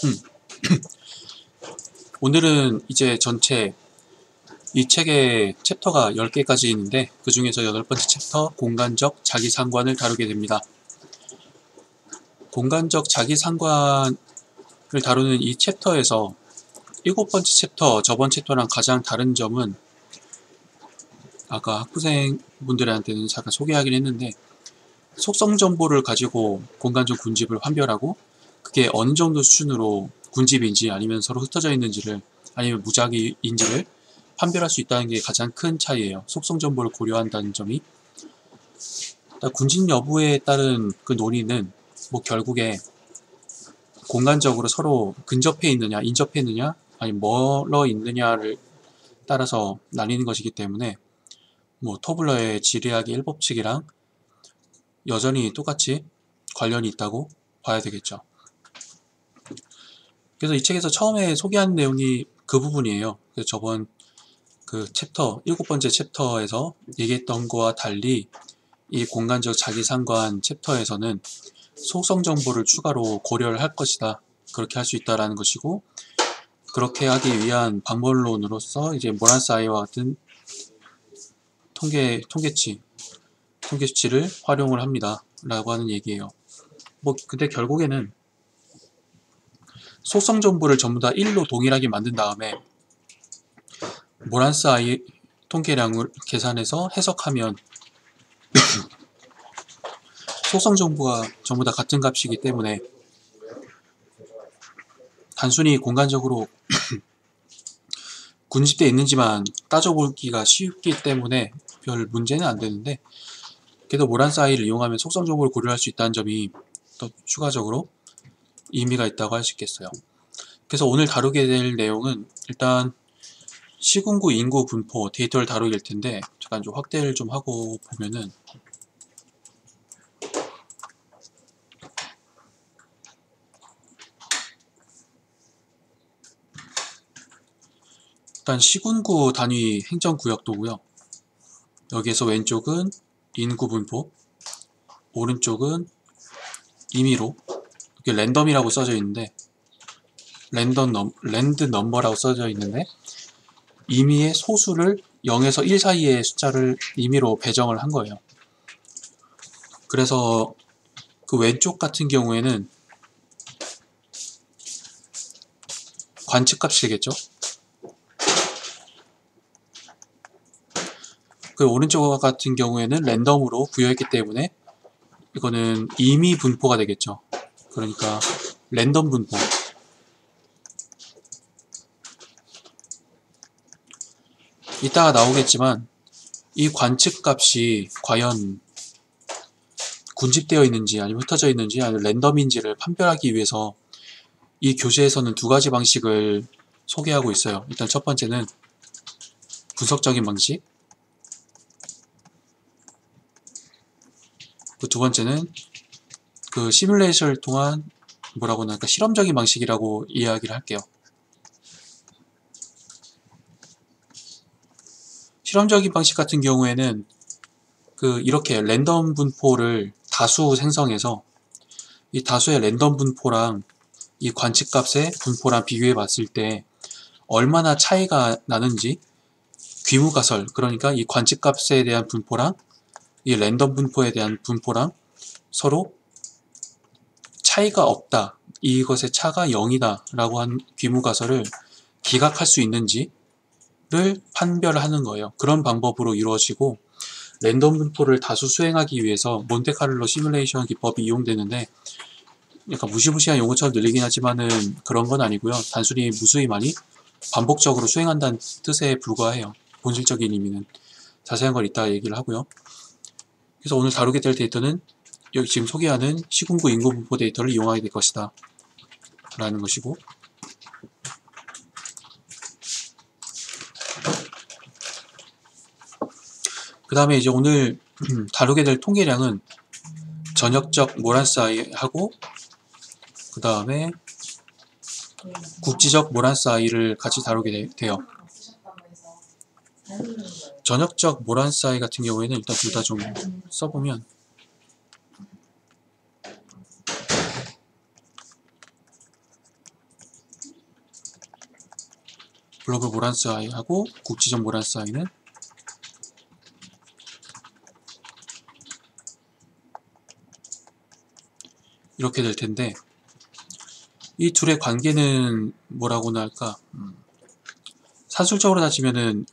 음. 오늘은 이제 전체 이 책의 챕터가 10개까지 있는데 그 중에서 8번째 챕터 공간적 자기상관을 다루게 됩니다. 공간적 자기상관을 다루는 이 챕터에서 7번째 챕터, 저번 챕터랑 가장 다른 점은 아까 학부생분들한테는 잠깐 소개하긴 했는데 속성 정보를 가지고 공간적 군집을 판별하고 그게 어느 정도 수준으로 군집인지 아니면 서로 흩어져 있는지를 아니면 무작위인지를 판별할 수 있다는 게 가장 큰 차이예요. 속성 정보를 고려한다는 점이. 군집 여부에 따른 그 논의는 뭐 결국에 공간적으로 서로 근접해 있느냐, 인접해 있느냐, 아니면 멀어 있느냐를 따라서 나뉘는 것이기 때문에 뭐 토블러의 지리학의 1법칙이랑 여전히 똑같이 관련이 있다고 봐야 되겠죠. 그래서 이 책에서 처음에 소개하는 내용이 그 부분이에요. 그래서 저번 그 챕터, 7번째 챕터에서 얘기했던 거와 달리 이 공간적 자기상관 챕터에서는 속성 정보를 추가로 고려를 할 것이다. 그렇게 할 수 있다라는 것이고, 그렇게 하기 위한 방법론으로서 이제 모란사이와 같은 통계 수치를 활용을 합니다. 라고 하는 얘기예요. 뭐 근데 결국에는 속성 정보를 전부 다 1로 동일하게 만든 다음에 모란사이 통계량을 계산해서 해석하면 속성 정보가 전부 다 같은 값이기 때문에 단순히 공간적으로 군집되어 있는지만 따져보기가 쉽기 때문에 별 문제는 안 되는데, 그래도 모란사이를 이용하면 속성 정보를 고려할 수 있다는 점이 또 추가적으로 의미가 있다고 할 수 있겠어요. 그래서 오늘 다루게 될 내용은 일단 시군구 인구 분포 데이터를 다루게 될 텐데, 잠깐 좀 확대를 좀 하고 보면은 일단 시군구 단위 행정구역도고요. 여기에서 왼쪽은 인구 분포, 오른쪽은 임의로, 이게 랜덤이라고 써져 있는데 랜드 넘버라고 써져 있는데 임의의 소수를 0에서 1 사이의 숫자를 임의로 배정을 한 거예요. 그래서 그 왼쪽 같은 경우에는 관측값이 되겠죠. 그 오른쪽 같은 경우에는 랜덤으로 부여했기 때문에 이거는 임의 분포가 되겠죠. 그러니까 랜덤 분포. 이따가 나오겠지만 이 관측값이 과연 군집되어 있는지 아니면 흩어져 있는지 아니면 랜덤인지를 판별하기 위해서 이 교재에서는 두 가지 방식을 소개하고 있어요. 일단 첫 번째는 분석적인 방식, 그 두 번째는 그 시뮬레이션을 통한 뭐라고 할까 실험적인 방식이라고 이야기를 할게요. 실험적인 방식 같은 경우에는 그 이렇게 랜덤 분포를 다수 생성해서 이 다수의 랜덤 분포랑 이 관측값의 분포랑 비교해 봤을 때 얼마나 차이가 나는지 귀무가설, 그러니까 이 관측값에 대한 분포랑 이 랜덤 분포에 대한 분포랑 서로 차이가 없다, 이것의 차가 0이다 라고 한 귀무가설을 기각할 수 있는지를 판별하는 거예요. 그런 방법으로 이루어지고, 랜덤 분포를 다수 수행하기 위해서 몬테카를로 시뮬레이션 기법이 이용되는데 약간 무시무시한 용어처럼 들리긴 하지만은 그런 건 아니고요. 단순히 무수히 많이 반복적으로 수행한다는 뜻에 불과해요. 본질적인 의미는. 자세한 걸 이따 얘기를 하고요. 그래서 오늘 다루게 될 데이터는 여기 지금 소개하는 시군구 인구 분포 데이터를 이용하게 될 것이다 라는 것이고, 그 다음에 이제 오늘 다루게 될 통계량은 전역적 모란사이하고 그 다음에 국지적 모란사이를 같이 다루게 돼요. 전역적 모란사이 같은 경우에는 일단 둘 다 좀 써보면, 글로벌 모란스 i하고 국지적 모란스 i는 이렇게 될 텐데, 이 둘의 관계는 뭐라고나 할까? 산술적으로 따지면은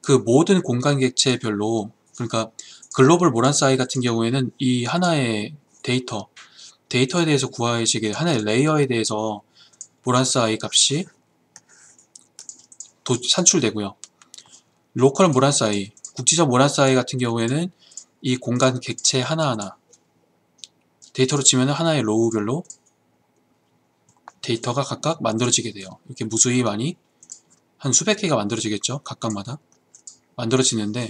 그 모든 공간 객체별로, 그러니까 글로벌 모란스 i 같은 경우에는 이 하나의 데이터에 대해서 구하시게 하나의 레이어에 대해서 모란스 i 값이 산출되고요. 로컬 모란스 i, 국지적 모란스 i 같은 경우에는 이 공간 객체 하나하나 데이터로 치면 하나의 로우별로 데이터가 각각 만들어지게 돼요. 이렇게 무수히 많이 한 수백 개가 만들어지겠죠. 각각마다 만들어지는데,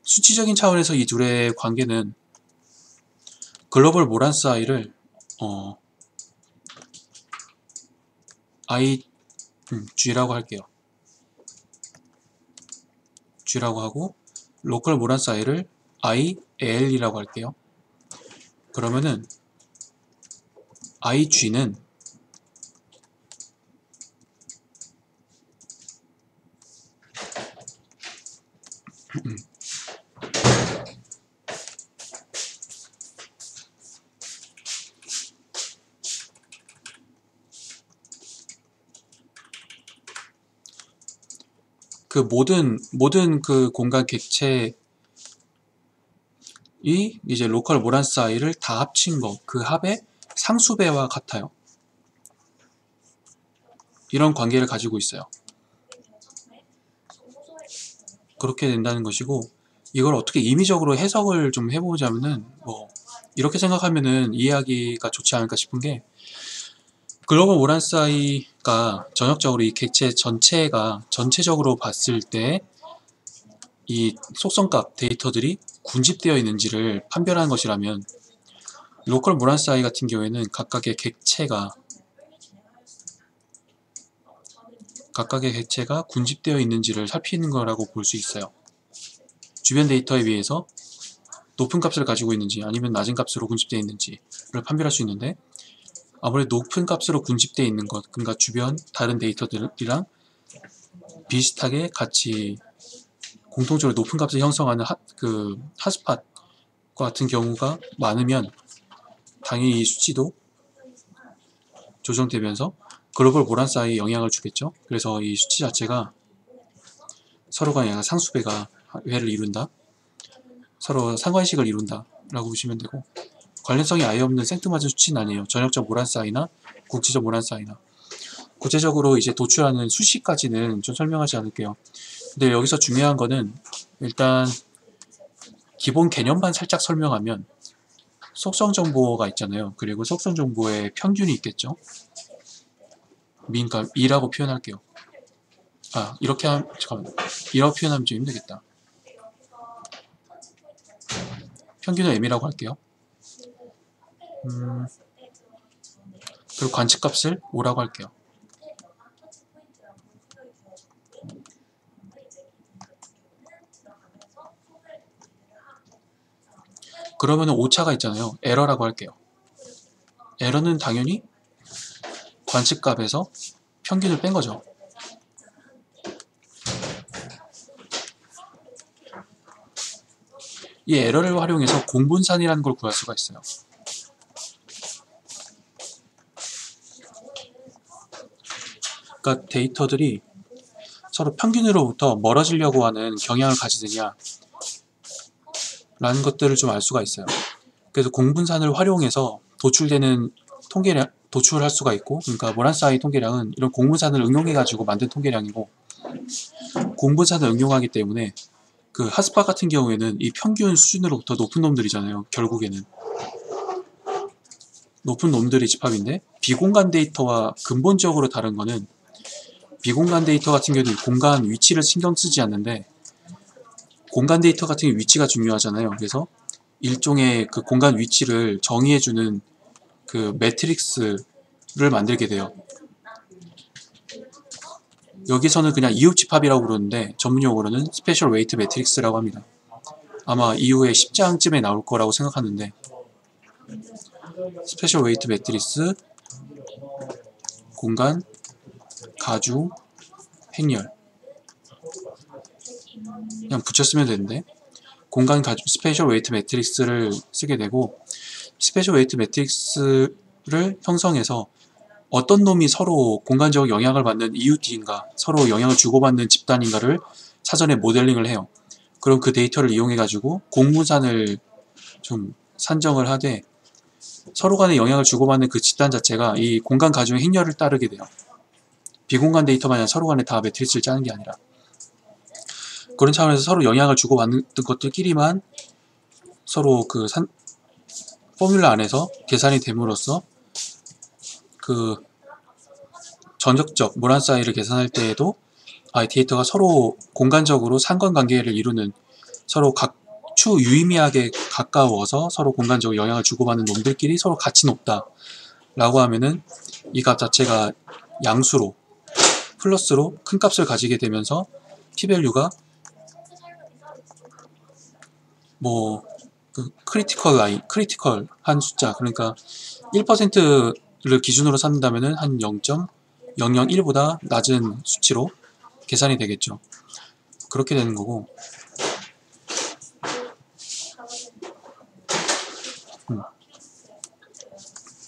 수치적인 차원에서 이 둘의 관계는 글로벌 모란스 i를 G라고 할게요. G라고 하고, 로컬 모란스 i를 IAL이라고 할게요. 그러면은 IG는 그 모든 그 공간 객체이 이제 로컬 모란스 i를 다 합친 거, 그 합의 상수배와 같아요. 이런 관계를 가지고 있어요. 그렇게 된다는 것이고, 이걸 어떻게 임의적으로 해석을 좀 해보자면은 이렇게 생각하면은 이해하기가 좋지 않을까 싶은 게, 글로벌 모란스 i가 전역적으로 이 객체 전체가 전체적으로 봤을 때 이 속성값 데이터들이 군집되어 있는지를 판별하는 것이라면, 로컬 모란스 i 같은 경우에는 각각의 객체가 군집되어 있는지를 살피는 거라고 볼 수 있어요. 주변 데이터에 비해서 높은 값을 가지고 있는지 아니면 낮은 값으로 군집되어 있는지를 판별할 수 있는데, 아무래도 높은 값으로 군집되어 있는 것, 그러니까 주변 다른 데이터들이랑 비슷하게 같이 공통적으로 높은 값을 형성하는 핫스팟과 같은 경우가 많으면 당연히 이 수치도 조정되면서 글로벌 모란스 i에 영향을 주겠죠. 그래서 이 수치 자체가 서로 간의 상수배가 회를 이룬다, 서로 상관식을 이룬다 라고 보시면 되고, 관련성이 아예 없는 생뚱맞은 수치는 아니에요. 전역적 모란스 i나 국지적 모란스 i나. 구체적으로 이제 도출하는 수식까지는 좀 설명하지 않을게요. 근데 여기서 중요한 거는, 일단 기본 개념만 살짝 설명하면, 속성 정보가 있잖아요. 그리고 속성 정보에 평균이 있겠죠. 그러니까 E라고 표현할게요. 잠깐만. E라고 표현하면 좀 힘들겠다. 평균은 M이라고 할게요. 그리고 관측값을 O라고 할게요. 그러면은 오차가 있잖아요. 에러라고 할게요. 에러는 당연히 관측값에서 평균을 뺀 거죠. 이 에러를 활용해서 공분산이라는 걸 구할 수가 있어요. 그러니까 데이터들이 서로 평균으로부터 멀어지려고 하는 경향을 가지느냐 라는 것들을 좀 알 수가 있어요. 그래서 공분산을 활용해서 도출되는 통계량, 도출할 수가 있고, 그러니까 모란스 i 통계량은 이런 공분산을 응용해 가지고 만든 통계량이고, 공분산을 응용하기 때문에 그 핫스팟 같은 경우에는 이 평균 수준으로부터 높은 놈들이잖아요. 결국에는 높은 놈들이 집합인데, 비공간 데이터와 근본적으로 다른 거는, 비공간 데이터 같은 경우는 공간 위치를 신경 쓰지 않는데, 공간 데이터 같은 경우 위치가 중요하잖아요. 그래서 일종의 그 공간 위치를 정의해주는 그 매트릭스를 만들게 돼요. 여기서는 그냥 이웃집합이라고 부르는데, 전문용어로는 스페셜 웨이트 매트릭스라고 합니다. 아마 이후에 10장쯤에 나올 거라고 생각하는데, 스페셜 웨이트 매트릭스, 공간, 가중, 행렬 그냥 붙였으면 되는데 공간 가중 스페셜 웨이트 매트릭스를 쓰게 되고 스페셜 웨이트 매트릭스를 형성해서 어떤 놈이 서로 공간적 영향을 받는 이웃인가 서로 영향을 주고받는 집단인가를 사전에 모델링을 해요. 그럼 그 데이터를 이용해 가지고 공무산을 좀 산정을 하되 서로 간에 영향을 주고받는 그 집단 자체가 이 공간 가중의 행렬을 따르게 돼요. 비공간 데이터 마냥 서로 간에 다 매트리스를 짜는 게 아니라 그런 차원에서 서로 영향을 주고받는 것들끼리만 서로 그 포뮬라 안에서 계산이 됨으로써 그 전적적 모란 사이를 계산할 때에도 이 데이터가 서로 공간적으로 상관관계를 이루는 서로 각 추 유의미하게 가까워서 서로 공간적으로 영향을 주고받는 놈들끼리 서로 같이 높다 라고 하면은 이 값 자체가 양수로 플러스로 큰 값을 가지게 되면서 p-value가 뭐 그 크리티컬한 숫자 그러니까 1%를 기준으로 삼는다면은 한 0.001보다 낮은 수치로 계산이 되겠죠. 그렇게 되는 거고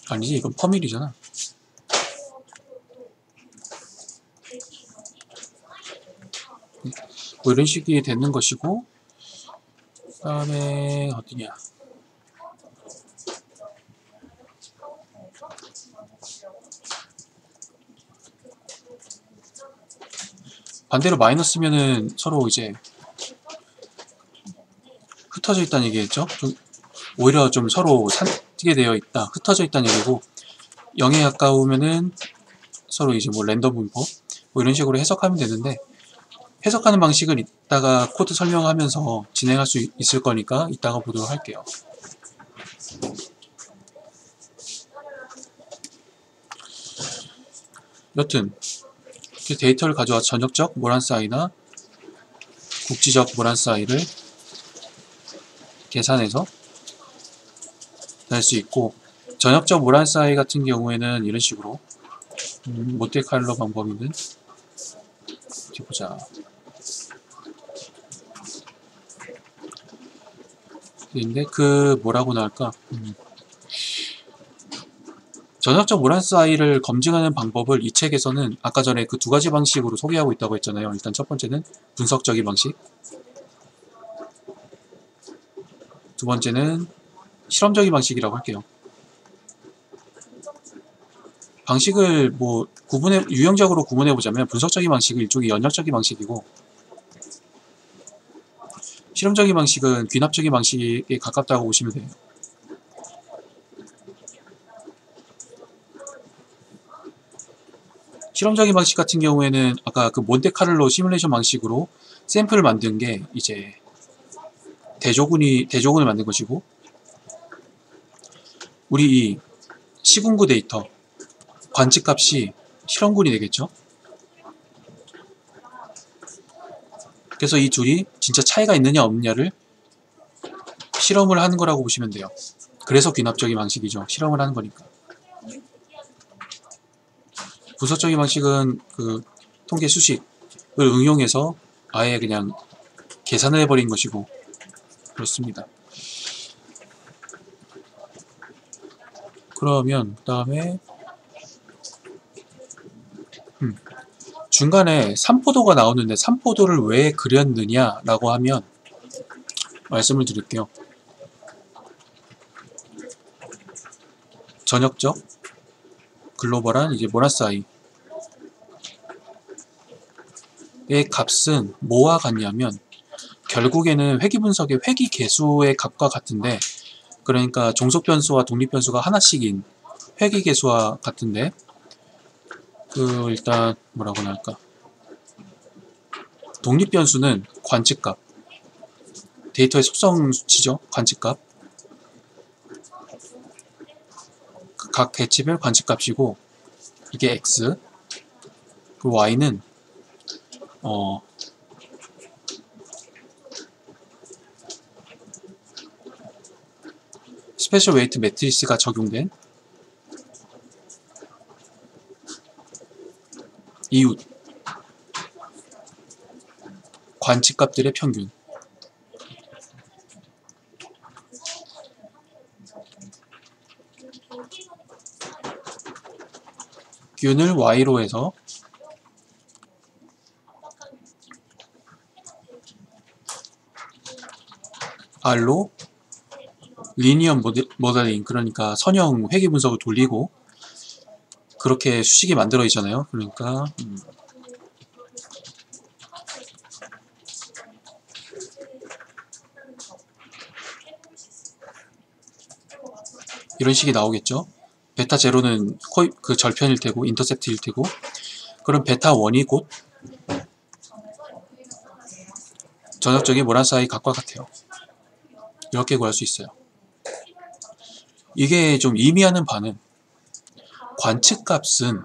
아니지 이건 퍼밀이잖아. 뭐 이런 식이 되는 것이고 그 다음에 어디냐 반대로 마이너스면은 서로 이제 흩어져 있다는 얘기겠죠. 좀 오히려 좀 서로 산티게 되어 있다 흩어져 있다는 얘기고 0에 가까우면은 서로 이제 뭐 랜덤 분포 뭐 이런 식으로 해석하면 되는데 해석하는 방식은 이따가 코드 설명하면서 진행할 수 있을 거니까 이따가 보도록 할게요. 여튼 데이터를 가져와 전역적 모란 사이나 국지적 모란 사이를 계산해서 낼 수 있고 전역적 모란 사이 같은 경우에는 이런 식으로 몬테칼로 방법이든 어디 보자. 근데 그 뭐라고 나올까? 전역적 모란 사이를 검증하는 방법을 이 책에서는 아까 전에 그 두 가지 방식으로 소개하고 있다고 했잖아요. 일단 첫 번째는 분석적인 방식, 두 번째는 실험적인 방식이라고 할게요. 방식을 뭐 유형적으로 구분해 보자면 분석적인 방식은 일종의 연역적인 방식이고 실험적인 방식은 귀납적인 방식에 가깝다고 보시면 돼요. 실험적인 방식 같은 경우에는 아까 그 몬테카를로 시뮬레이션 방식으로 샘플을 만든 게 이제 대조군을 만든 것이고 우리 이 시군구 데이터 관측값이 실험군이 되겠죠. 그래서 이 둘이 진짜 차이가 있느냐 없느냐를 실험을 하는 거라고 보시면 돼요. 그래서 귀납적인 방식이죠. 실험을 하는 거니까. 분석적인 방식은 그 통계 수식을 응용해서 아예 그냥 계산을 해버린 것이고 그렇습니다. 그러면 그 다음에 중간에 삼포도가 나오는데 삼포도를 왜 그렸느냐 라고 하면 말씀을 드릴게요. 전역적 글로벌한 이제 모나사이의 값은 뭐와 같냐면 결국에는 회귀분석의 회귀계수의 값과 같은데 그러니까 종속변수와 독립변수가 하나씩인 회귀계수와 같은데 그 일단 뭐라고 할까 독립변수는 관측값 데이터의 속성 수치죠. 관측값 각 개체별 관측값이고 이게 x 그 y는 스페셜 웨이트 매트리스가 적용된 이웃 관측값들의 평균. 균을 y로 해서 r로 리니어 모델링, 그러니까 선형 회귀 분석을 돌리고 그렇게 수식이 만들어지잖아요. 그러니까 이런 식이 나오겠죠. 베타 제로는 그 절편일 테고 인터셉트일 테고, 그럼 베타 1이 곧 전역적인 모란 사이 각과 같아요. 이렇게 구할 수 있어요. 이게 좀 의미하는 바는 관측값은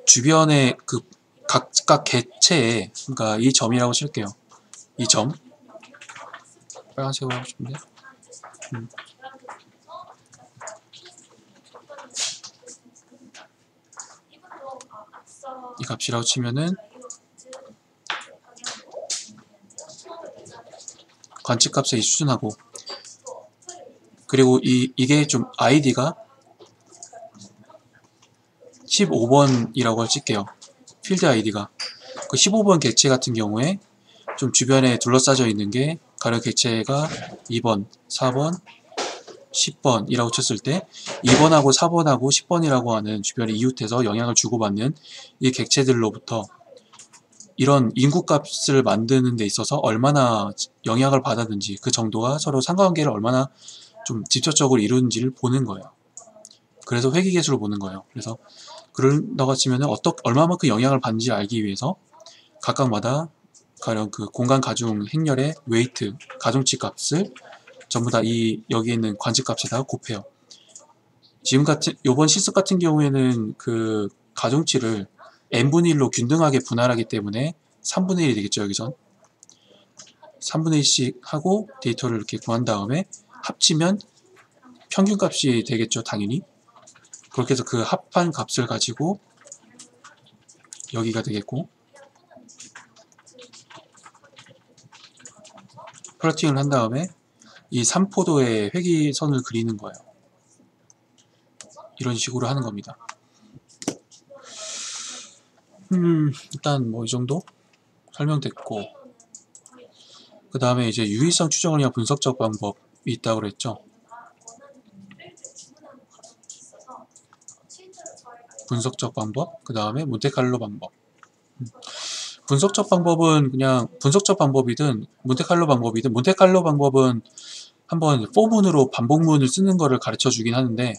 주변의 그 각각 객체에, 그러니까 이 점이라고 칠게요. 이 점, 빨간색으로 하고 싶은데 이 값이라고 치면은 관측값에 수준하고, 그리고 이게 좀 id가 15번이라고 칠게요. 필드 id가 그 15번 객체 같은 경우에 좀 주변에 둘러싸져 있는 게 가령 객체가 2번, 4번, 10번이라고 쳤을 때 2번하고 4번하고 10번이라고 하는 주변의 이웃에서 영향을 주고받는 이 객체들로부터 이런 인구값을 만드는 데 있어서 얼마나 영향을 받았는지, 그 정도가 서로 상관관계를 얼마나 좀 직접적으로 이루는지를 보는 거예요. 그래서 회귀계수를 보는 거예요. 그래서 그런다고 치면은 얼마만큼 영향을 받는지 알기 위해서 각각마다 가령 그 공간 가중 행렬의 웨이트, 가중치 값을 전부 다 여기 있는 관측 값에다가 곱해요. 요번 실습 같은 경우에는 그 가중치를 n분의 1로 균등하게 분할하기 때문에 3분의 1이 되겠죠. 여기선 3분의 1씩 하고 데이터를 이렇게 구한 다음에 합치면 평균값이 되겠죠. 당연히. 그렇게 해서 그 합한 값을 가지고 여기가 되겠고, 플러팅을 한 다음에 이 3포도의 회귀선을 그리는 거예요. 이런 식으로 하는 겁니다. 일단 뭐 이 정도 설명됐고, 그 다음에 이제 유의성 추정을 위한 분석적 방법이 있다고 그랬죠. 분석적 방법, 그 다음에 몬테칼로 방법. 분석적 방법은 그냥 분석적 방법이든 몬테칼로 방법이든, 몬테칼로 방법은 한번 포문으로 반복문을 쓰는 거를 가르쳐 주긴 하는데,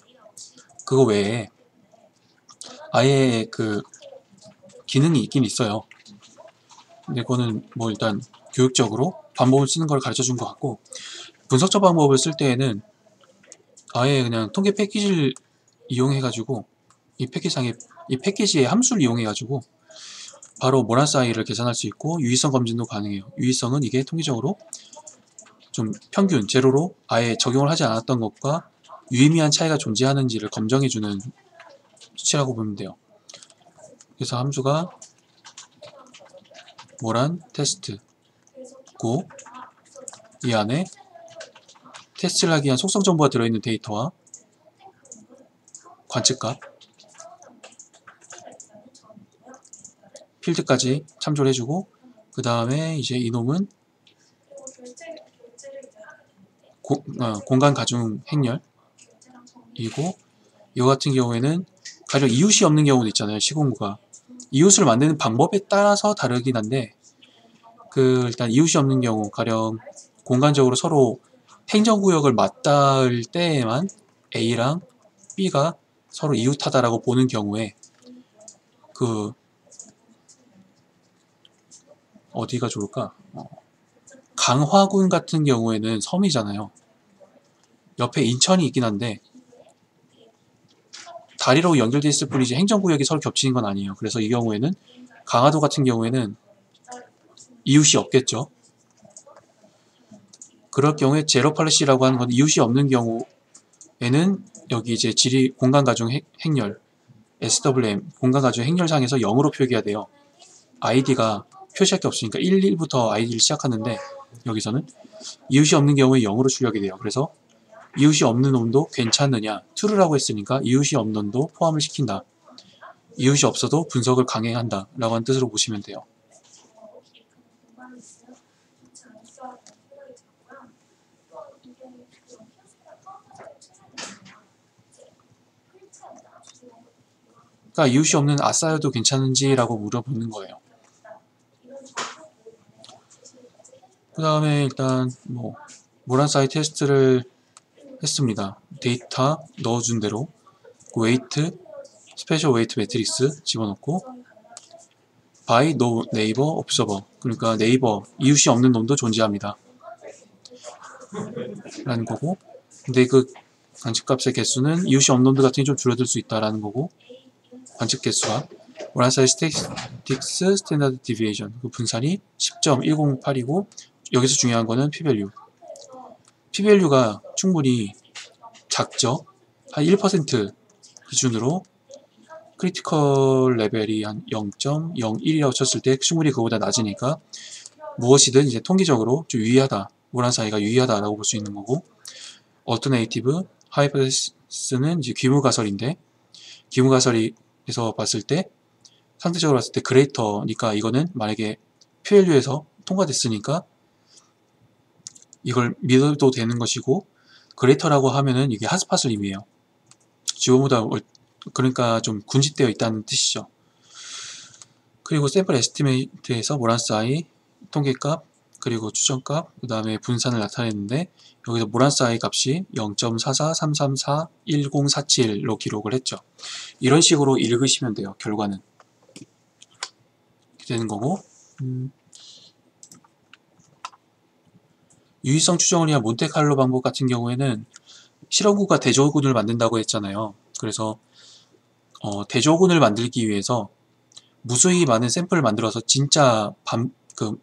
그거 외에 아예 그 기능이 있긴 있어요. 근데 그거는 뭐 일단 교육적으로 반복을 쓰는 걸 가르쳐 준 것 같고, 분석적 방법을 쓸 때에는 아예 그냥 통계 패키지를 이용해 가지고 이 패키지의 함수를 이용해 가지고 바로 모란 사이를 계산할 수 있고, 유의성 검진도 가능해요. 유의성은 이게 통계적으로 좀 평균 제로로 아예 적용을 하지 않았던 것과 유의미한 차이가 존재하는지를 검정해주는 수치라고 보면 돼요. 그래서 함수가 모란 테스트고, 이 안에 테스트를 하기 위한 속성 정보가 들어있는 데이터와 관측값, 필드까지 참조를 해주고, 그 다음에 이제 이놈은 공간 가중 행렬이고, 이거 같은 경우에는 가령 이웃이 없는 경우도 있잖아요. 시공구가 이웃을 만드는 방법에 따라서 다르긴 한데, 일단 이웃이 없는 경우, 가령 공간적으로 서로 행정구역을 맞닿을 때에만 A랑 B가 서로 이웃하다라고 보는 경우에, 어디가 좋을까? 강화군 같은 경우에는 섬이잖아요. 옆에 인천이 있긴 한데 다리로 연결되어 있을 뿐이지 행정구역이 서로 겹치는 건 아니에요. 그래서 이 경우에는 강화도 같은 경우에는 이웃이 없겠죠. 그럴 경우에 제로 팔레시라고 하는 건 이웃이 없는 경우에는 여기 이제 공간 가중 행렬 SWM 공간 가중 행렬상에서 0으로 표기해야 돼요. id가 표시할 게 없으니까 1부터 id를 시작하는데 여기서는 이웃이 없는 경우에 0으로 출력이 돼요. 그래서 이웃이 없는 놈도 괜찮느냐? true라고 했으니까 이웃이 없는 놈도 포함을 시킨다. 이웃이 없어도 분석을 강행한다 라고 하는 뜻으로 보시면 돼요. 그러니까 이웃이 없는 아싸여도 괜찮은지 라고 물어보는 거예요. 그 다음에 일단 모란사이 테스트를 했습니다. 데이터 넣어준 대로 웨이트, 스페셜 웨이트 매트릭스 집어넣고 by no neighbor observer, 그러니까 네이버 이웃이 없는 놈도 존재합니다 라는 거고, 근데 그 관측값의 개수는 이웃이 없는 놈들 같은 게 좀 줄어들 수 있다라는 거고, 관측 개수가 모란사이 스태틱스 스탠다드 디비에이션 그 분산이 10.108이고 여기서 중요한 거는 p-value. p-value가 충분히 작죠. 한 1% 기준으로 크리티컬 레벨이 한 0.01이라고 쳤을 때 충분히 그보다 낮으니까 무엇이든 이제 통계적으로 좀 유의하다, 모란사이가 유의하다라고 볼 수 있는 거고, 얼터네이티브 하이퍼테시스는 이제 귀무가설인데, 귀무가설에서 봤을 때 상대적으로 봤을 때 그레이터니까 이거는 만약에 p-value에서 통과됐으니까 이걸 믿어도 되는 것이고, 그레이터라고 하면은 이게 핫스팟을 의미해요. 지오보다 그러니까 좀 군집되어 있다는 뜻이죠. 그리고 샘플 에스티메이트에서 모란사이 통계값 그리고 추정값 그 다음에 분산을 나타냈는데 여기서 모란사이 값이 0.433341047로 기록을 했죠. 이런 식으로 읽으시면 돼요. 결과는 이렇게 되는 거고, 유의성 추정을 위한 몬테칼로 방법 같은 경우에는 실험구가 대조군을 만든다고 했잖아요. 그래서 대조군을 만들기 위해서 무수히 많은 샘플을 만들어서 진짜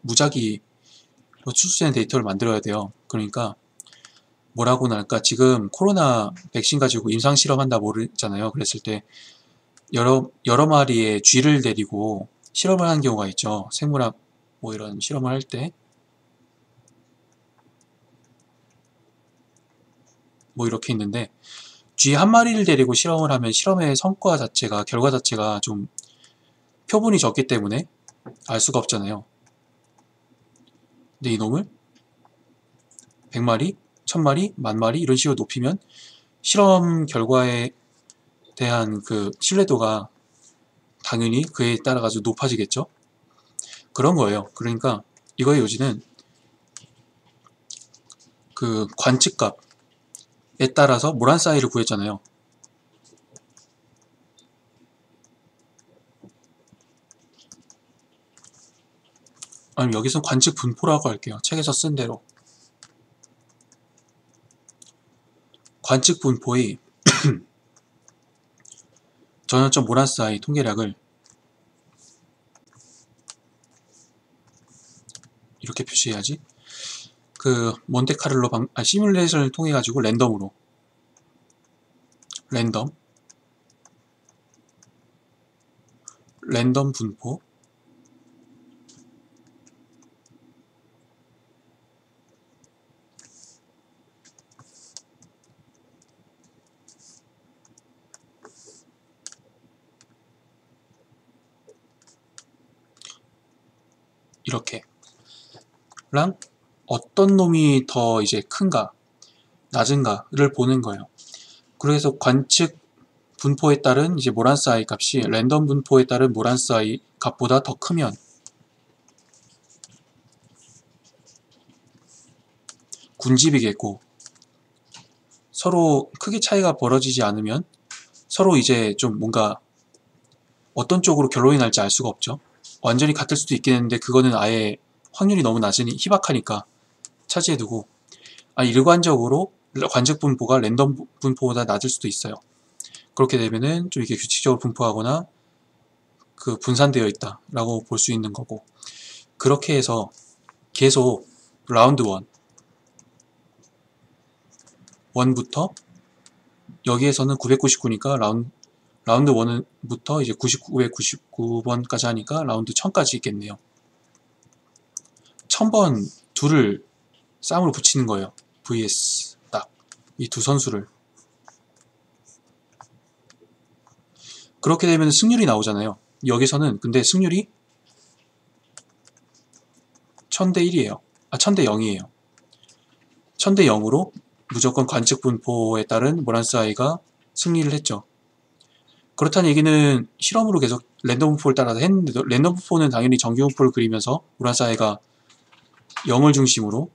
무작위 출수되는 데이터를 만들어야 돼요. 그러니까 뭐라고나 할까, 지금 코로나 백신 가지고 임상 실험한다 모르잖아요. 그랬을 때 여러 마리의 쥐를 데리고 실험을 하는 경우가 있죠. 생물학 이런 실험을 할 때 이렇게 있는데, 쥐 한 마리를 데리고 실험을 하면 실험의 성과 자체가, 결과 자체가 좀 표본이 적기 때문에 알 수가 없잖아요. 근데 이놈을 100마리, 1000마리, 10,000마리 이런 식으로 높이면 실험 결과에 대한 그 신뢰도가 당연히 그에 따라 가지고 높아지겠죠. 그런 거예요. 그러니까 이거의 요지는 그 관측값에 따라서 모란사이를 구했잖아요. 아니면 여기서 관측 분포라고 할게요. 책에서 쓴 대로. 관측 분포의 전환점 모란사이 통계량을 이렇게 표시해야지. 그 몬테카를로 시뮬레이션을 통해 가지고 랜덤으로 랜덤 분포 이렇게 랑 어떤 놈이 더 이제 큰가 낮은가를 보는 거예요. 그래서 관측 분포에 따른 이제 모란사이 값이 랜덤 분포에 따른 모란사이 값보다 더 크면 군집이겠고, 서로 크게 차이가 벌어지지 않으면 서로 이제 좀 뭔가 어떤 쪽으로 결론이 날지 알 수가 없죠. 완전히 같을 수도 있겠는데 그거는 아예 확률이 너무 낮으니 희박하니까 차지해두고, 일관적으로 관측 분포가 랜덤 분포보다 낮을 수도 있어요. 그렇게 되면은 좀 이렇게 규칙적으로 분포하거나 그 분산되어 있다라고 볼 수 있는 거고, 그렇게 해서 계속 라운드 1부터 여기에서는 999니까 라운드 1부터 이제 999번까지 하니까 라운드 1000까지 있겠네요. 1000번 둘을 쌍으로 붙이는 거예요. vs 딱 이 두 선수를. 그렇게 되면 승률이 나오잖아요. 여기서는 근데 승률이 1000대 1이에요. 1000대 0이에요. 1000대 0으로 무조건 관측 분포에 따른 모란스 아이가 승리를 했죠. 그렇다는 얘기는 실험으로 계속 랜덤 분포를 따라서 했는데, 랜덤 분포는 당연히 정규 분포를 그리면서 모란스 아이가 0을 중심으로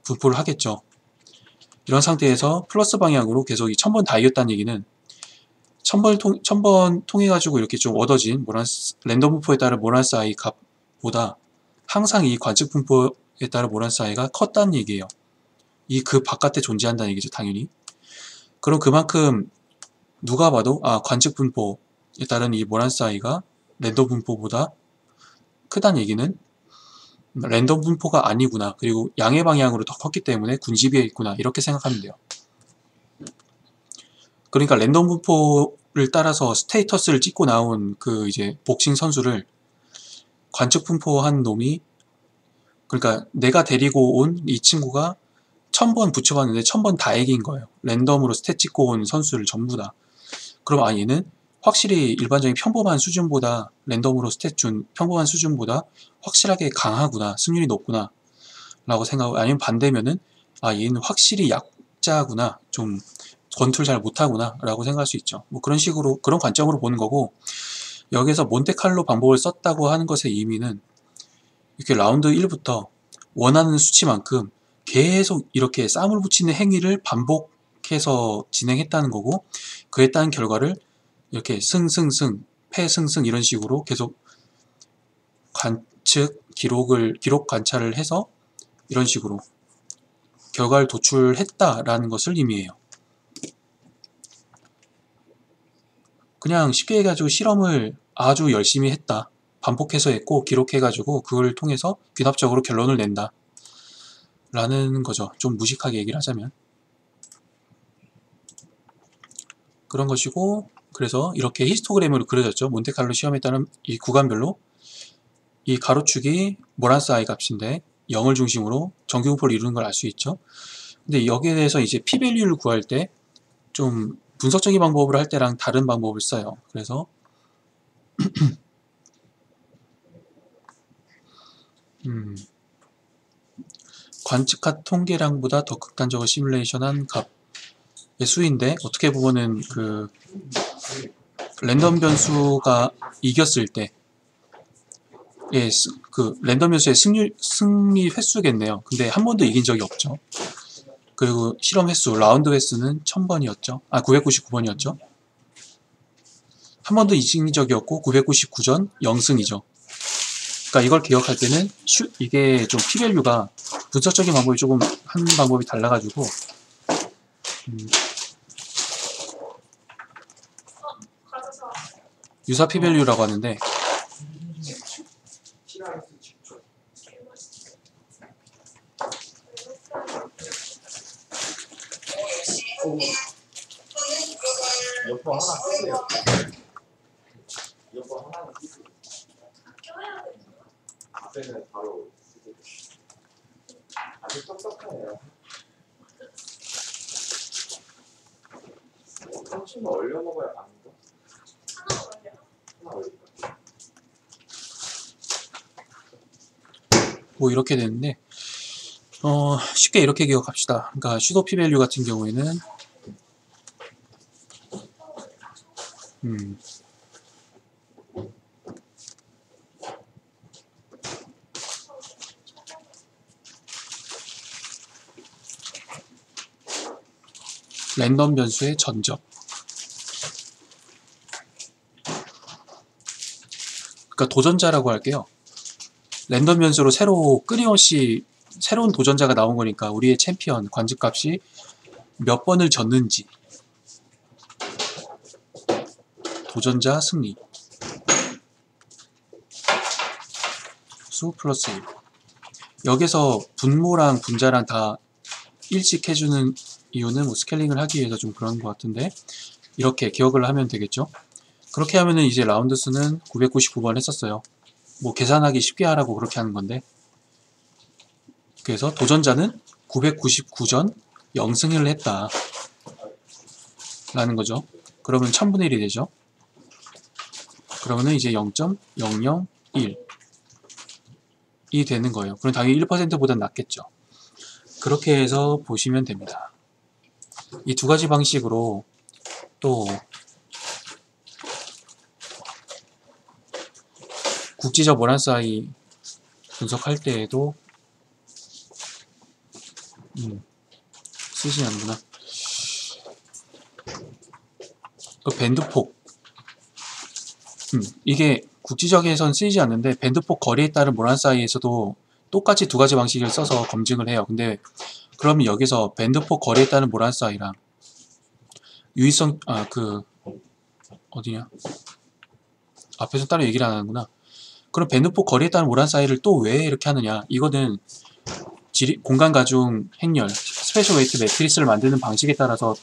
분포를 하겠죠. 이런 상태에서 플러스 방향으로 계속 이 1000번 다 이겼다는 얘기는 1000번 통해가지고 이렇게 좀 얻어진 랜덤 분포에 따른 모란스 아이 값보다 항상 이 관측 분포에 따른 모란스 아이가 컸다는 얘기예요. 이 그 바깥에 존재한다는 얘기죠, 당연히. 그럼 그만큼 누가 봐도 관측 분포에 따른 이 모란스 아이가 랜덤 분포보다 크다는 얘기는 랜덤 분포가 아니구나, 그리고 양의 방향으로 더 컸기 때문에 군집에 있구나, 이렇게 생각하면 돼요. 그러니까 랜덤 분포를 따라서 스테이터스를 찍고 나온 그 이제 복싱 선수를 관측 분포한 놈이, 그러니까 내가 데리고 온 이 친구가 1000번 붙여봤는데 1000번 다 이긴 거예요. 랜덤으로 스탯 찍고 온 선수를 전부 다. 그럼 얘는 확실히 일반적인 평범한 수준보다, 랜덤으로 스탯 준 평범한 수준보다 확실하게 강하구나, 승률이 높구나 라고 생각하고, 아니면 반대면은 얘는 확실히 약자구나, 좀 권투를 잘 못하구나 라고 생각할 수 있죠. 뭐 그런 식으로, 그런 관점으로 보는 거고, 여기서 몬테칼로 방법을 썼다고 하는 것의 의미는 이렇게 라운드 1부터 원하는 수치만큼 계속 이렇게 쌈을 붙이는 행위를 반복해서 진행했다는 거고, 그에 따른 결과를 이렇게 승승승, 패승승 이런 식으로 계속 관측, 기록 관찰을 해서 이런 식으로 결과를 도출했다라는 것을 의미해요. 그냥 쉽게 해가지고 실험을 아주 열심히 했다, 반복해서 했고 기록해가지고 그걸 통해서 귀납적으로 결론을 낸다 라는 거죠. 좀 무식하게 얘기를 하자면 그런 것이고, 그래서 이렇게 히스토그램으로 그려졌죠. 몬테칼로 시험에 따른 이 구간별로 이 가로축이 모란스 아이 값인데 0을 중심으로 정규분포를 이루는 걸 알 수 있죠. 근데 여기에 대해서 이제 p-밸류를 구할 때 좀 분석적인 방법으로 할 때랑 다른 방법을 써요. 그래서 관측한 통계량보다 더 극단적으로 시뮬레이션한 값의 수인데, 어떻게 보면은 그 랜덤 변수가 이겼을 때 그 랜덤 변수의 승리 횟수겠네요. 근데 한 번도 이긴 적이 없죠. 그리고 실험 횟수, 라운드 횟수는 1000번이었죠. 999번이었죠. 한 번도 이긴 적이 없고 999전 0승이죠. 그러니까 이걸 기억할 때는 이게 좀 p-밸류가 분석적인 방법이 조금 한 방법이 달라가지고 유사 p-밸류라고 하는데, 여포 하나 쓰세요. 여포 하나 쓰세요. 앞에는 바로 아주 똑똑하네요. 삼촌은 얼려 먹어야 아닌가? 하나 얼릴까? 뭐 이렇게 되는데, 쉽게 이렇게 기억합시다. 그러니까 슈도 p-밸류 같은 경우에는 랜덤 변수의 전적, 그러니까 도전자라고 할게요. 랜덤 변수로 새로 끊임없이 새로운 도전자가 나온 거니까 우리의 챔피언 관측값이 몇 번을 졌는지, 도전자 승리 수 플러스 1. 여기서 분모랑 분자랑 다 일씩 해주는 이유는 뭐 스케일링을 하기 위해서 좀 그런 것 같은데, 이렇게 기억을 하면 되겠죠. 그렇게 하면은 이제 라운드 수는 999번 했었어요. 뭐 계산하기 쉽게 하라고 그렇게 하는 건데, 그래서 도전자는 999전 0승을 했다 라는 거죠. 그러면 1000분의 1이 되죠. 그러면은 이제 0.001이 되는 거예요. 그럼 당연히 1%보다 낫겠죠. 그렇게 해서 보시면 됩니다. 이 두 가지 방식으로 또 국지적 모란사이 분석할 때에도 쓰지 않는구나. 밴드폭 이게 국지적에선 쓰이지 않는데 밴드폭 거리에 따른 모란사이에서도 똑같이 두 가지 방식을 써서 검증을 해요. 근데 그러면 여기서 밴드폭 거리에 따른 모란사이랑 유의성 어디냐 앞에서 따로 얘기를 안 하는구나. 그럼 밴드폭 거리에 따른 모란사이를 또 왜 이렇게 하느냐. 이거는 공간 가중 행렬 스페셜 웨이트 매트리스를 만드는 방식에 따라서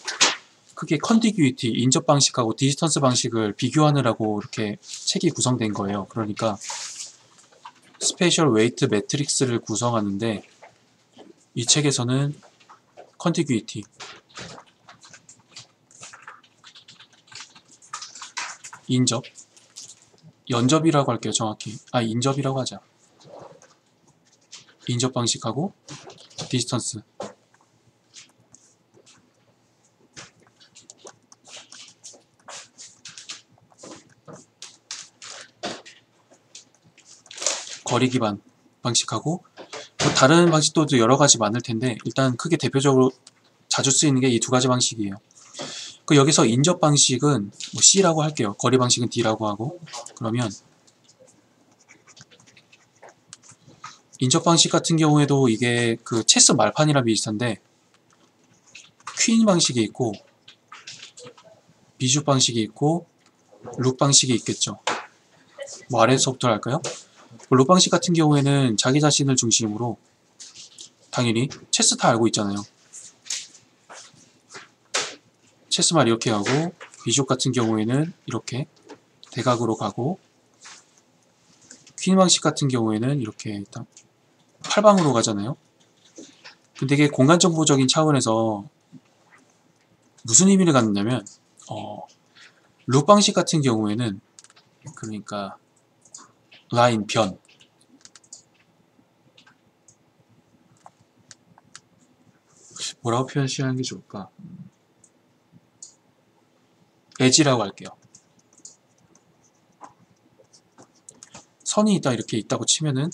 크게 컨티규이티, 인접 방식하고 디스턴스 방식을 비교하느라고 이렇게 책이 구성된 거예요. 그러니까 스페셜 웨이트 매트릭스를 구성하는데 이 책에서는 컨티규이티, 인접, 연접이라고 할게요. 정확히 인접이라고 하자. 인접 방식하고 디스턴스 거리 기반 방식하고 뭐 다른 방식도 여러 가지 많을 텐데 일단 크게 대표적으로 자주 쓰이는 게 이 두 가지 방식이에요. 여기서 인접 방식은 뭐 C라고 할게요. 거리 방식은 D라고 하고 그러면 인접 방식 같은 경우에도 이게 그 체스 말판이랑 비슷한데 퀸 방식이 있고 비숍 방식이 있고 룩 방식이 있겠죠. 뭐 아래서부터 할까요? 룩 방식 같은 경우에는 자기 자신을 중심으로 당연히 체스 다 알고 있잖아요. 체스 말 이렇게 하고 비숍 같은 경우에는 이렇게 대각으로 가고 퀸 방식 같은 경우에는 이렇게 일단 팔방으로 가잖아요. 근데 이게 공간정보적인 차원에서 무슨 의미를 갖느냐면 룩 방식 같은 경우에는 그러니까 라인, 변 뭐라고 표현하는 게 좋을까? 에지라고 할게요. 선이 있다 이렇게 있다고 치면은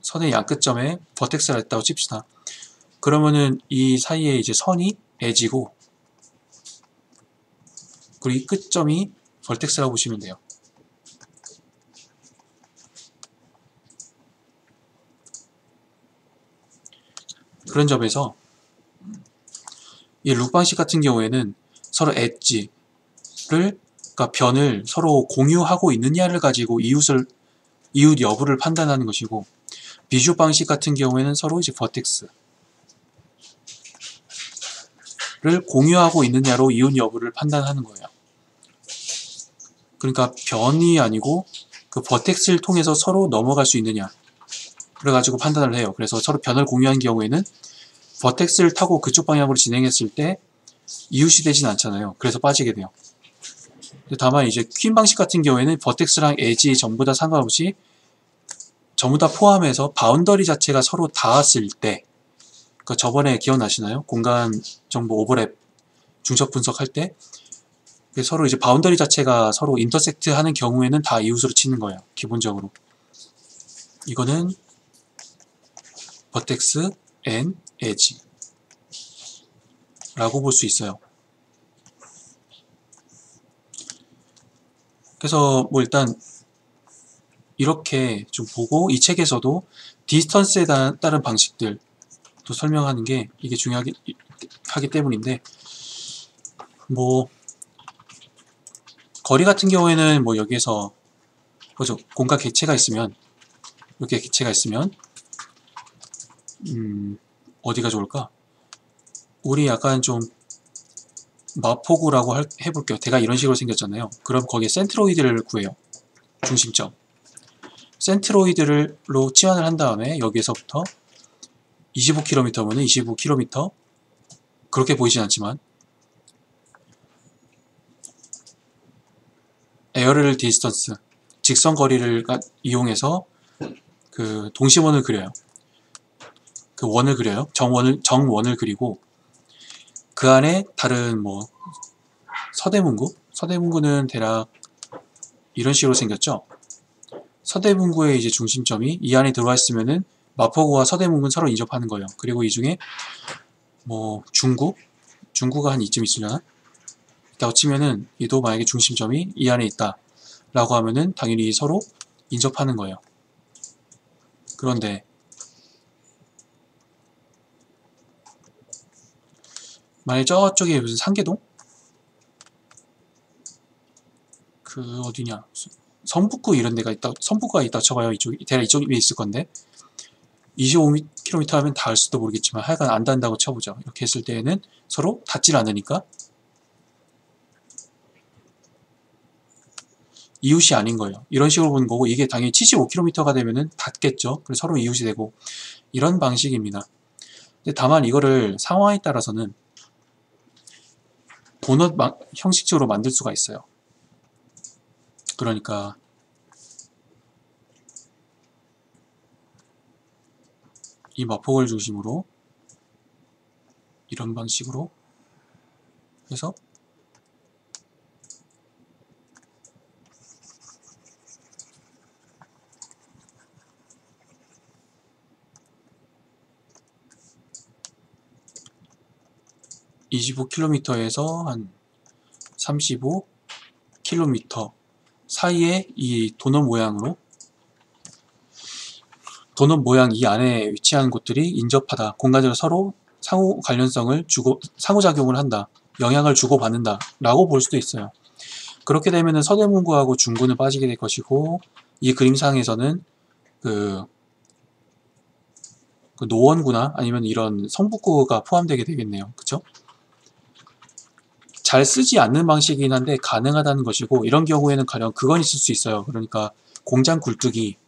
선의 양끝점에 버텍스가 있다고 칩시다. 그러면은 이 사이에 이제 선이 에지고 그리고 이 끝점이 버텍스라고 보시면 돼요. 그런 점에서 이 룩 방식 같은 경우에는 서로 엣지를 그러니까 변을 서로 공유하고 있느냐를 가지고 이웃 여부를 판단하는 것이고 비숍 방식 같은 경우에는 서로 이제 버텍스를 공유하고 있느냐로 이웃 여부를 판단하는 거예요. 그러니까 변이 아니고 그 버텍스를 통해서 서로 넘어갈 수 있느냐 그래가지고 판단을 해요. 그래서 서로 변을 공유한 경우에는 버텍스를 타고 그쪽 방향으로 진행했을 때 이웃이 되진 않잖아요. 그래서 빠지게 돼요. 다만 이제 퀸 방식 같은 경우에는 버텍스랑 에지 전부 다 상관없이 전부 다 포함해서 바운더리 자체가 서로 닿았을 때 그러니까 저번에 기억나시나요? 공간 정보 오버랩 중첩 분석할 때 서로 이제 바운더리 자체가 서로 인터섹트 하는 경우에는 다 이웃으로 치는 거예요. 기본적으로 이거는 버텍스 앤 에지 라고 볼 수 있어요. 그래서 뭐 일단 이렇게 좀 보고 이 책에서도 디스턴스에 따른 방식들도 설명하는 게 이게 중요하기 때문인데 뭐 거리 같은 경우에는 뭐 여기에서 그죠 공간 객체가 있으면 이렇게 객체가 있으면 어디가 좋을까? 우리 약간 좀 마포구라고 해볼게요. 대가 이런 식으로 생겼잖아요. 그럼 거기에 센트로이드를 구해요. 중심점. 센트로이드로 치환을 한 다음에 여기에서부터 25km면은 25km 그렇게 보이진 않지만 에어럴 디스턴스 직선 거리를 이용해서 그 동심원을 그려요. 그 원을 그려요. 정원을 그리고 그 안에 다른 뭐 서대문구는 대략 이런 식으로 생겼죠. 서대문구의 이제 중심점이 이 안에 들어와 있으면은 마포구와 서대문구는 서로 인접하는 거예요. 그리고 이 중에 뭐 중구가 한 이쯤 있으려나? 있다고 치면은 얘도 만약에 중심점이 이 안에 있다 라고 하면은 당연히 서로 인접하는 거예요. 그런데 만약에 저쪽에 무슨 상계동? 그 어디냐? 성북구 이런 데가 있다, 성북구가 있다 쳐봐요. 대략 이쪽에 있을 건데 25km 하면 닿을 수도 모르겠지만 하여간 안 닿는다고 쳐보죠. 이렇게 했을 때에는 서로 닿질 않으니까 이웃이 아닌 거예요. 이런 식으로 보는 거고, 이게 당연히 75km가 되면은 닿겠죠. 그래서 서로 이웃이 되고 이런 방식입니다. 근데 다만 이거를 상황에 따라서는 도넛 형식적으로 만들 수가 있어요. 그러니까 이 마폭을 중심으로 이런 방식으로 해서 (25km에서) 한 (35km) 사이에 이 도넛 모양 이 안에 위치한 곳들이 인접하다, 공간적으로 서로 상호작용을 한다, 영향을 주고받는다 라고 볼 수도 있어요. 그렇게 되면은 서대문구하고 중구는 빠지게 될 것이고, 이 그림상에서는 그 노원구나 아니면 이런 성북구가 포함되게 되겠네요. 그쵸? 잘 쓰지 않는 방식이긴 한데 가능하다는 것이고, 이런 경우에는 가령 그건 있을 수 있어요. 그러니까 공장 굴뚝이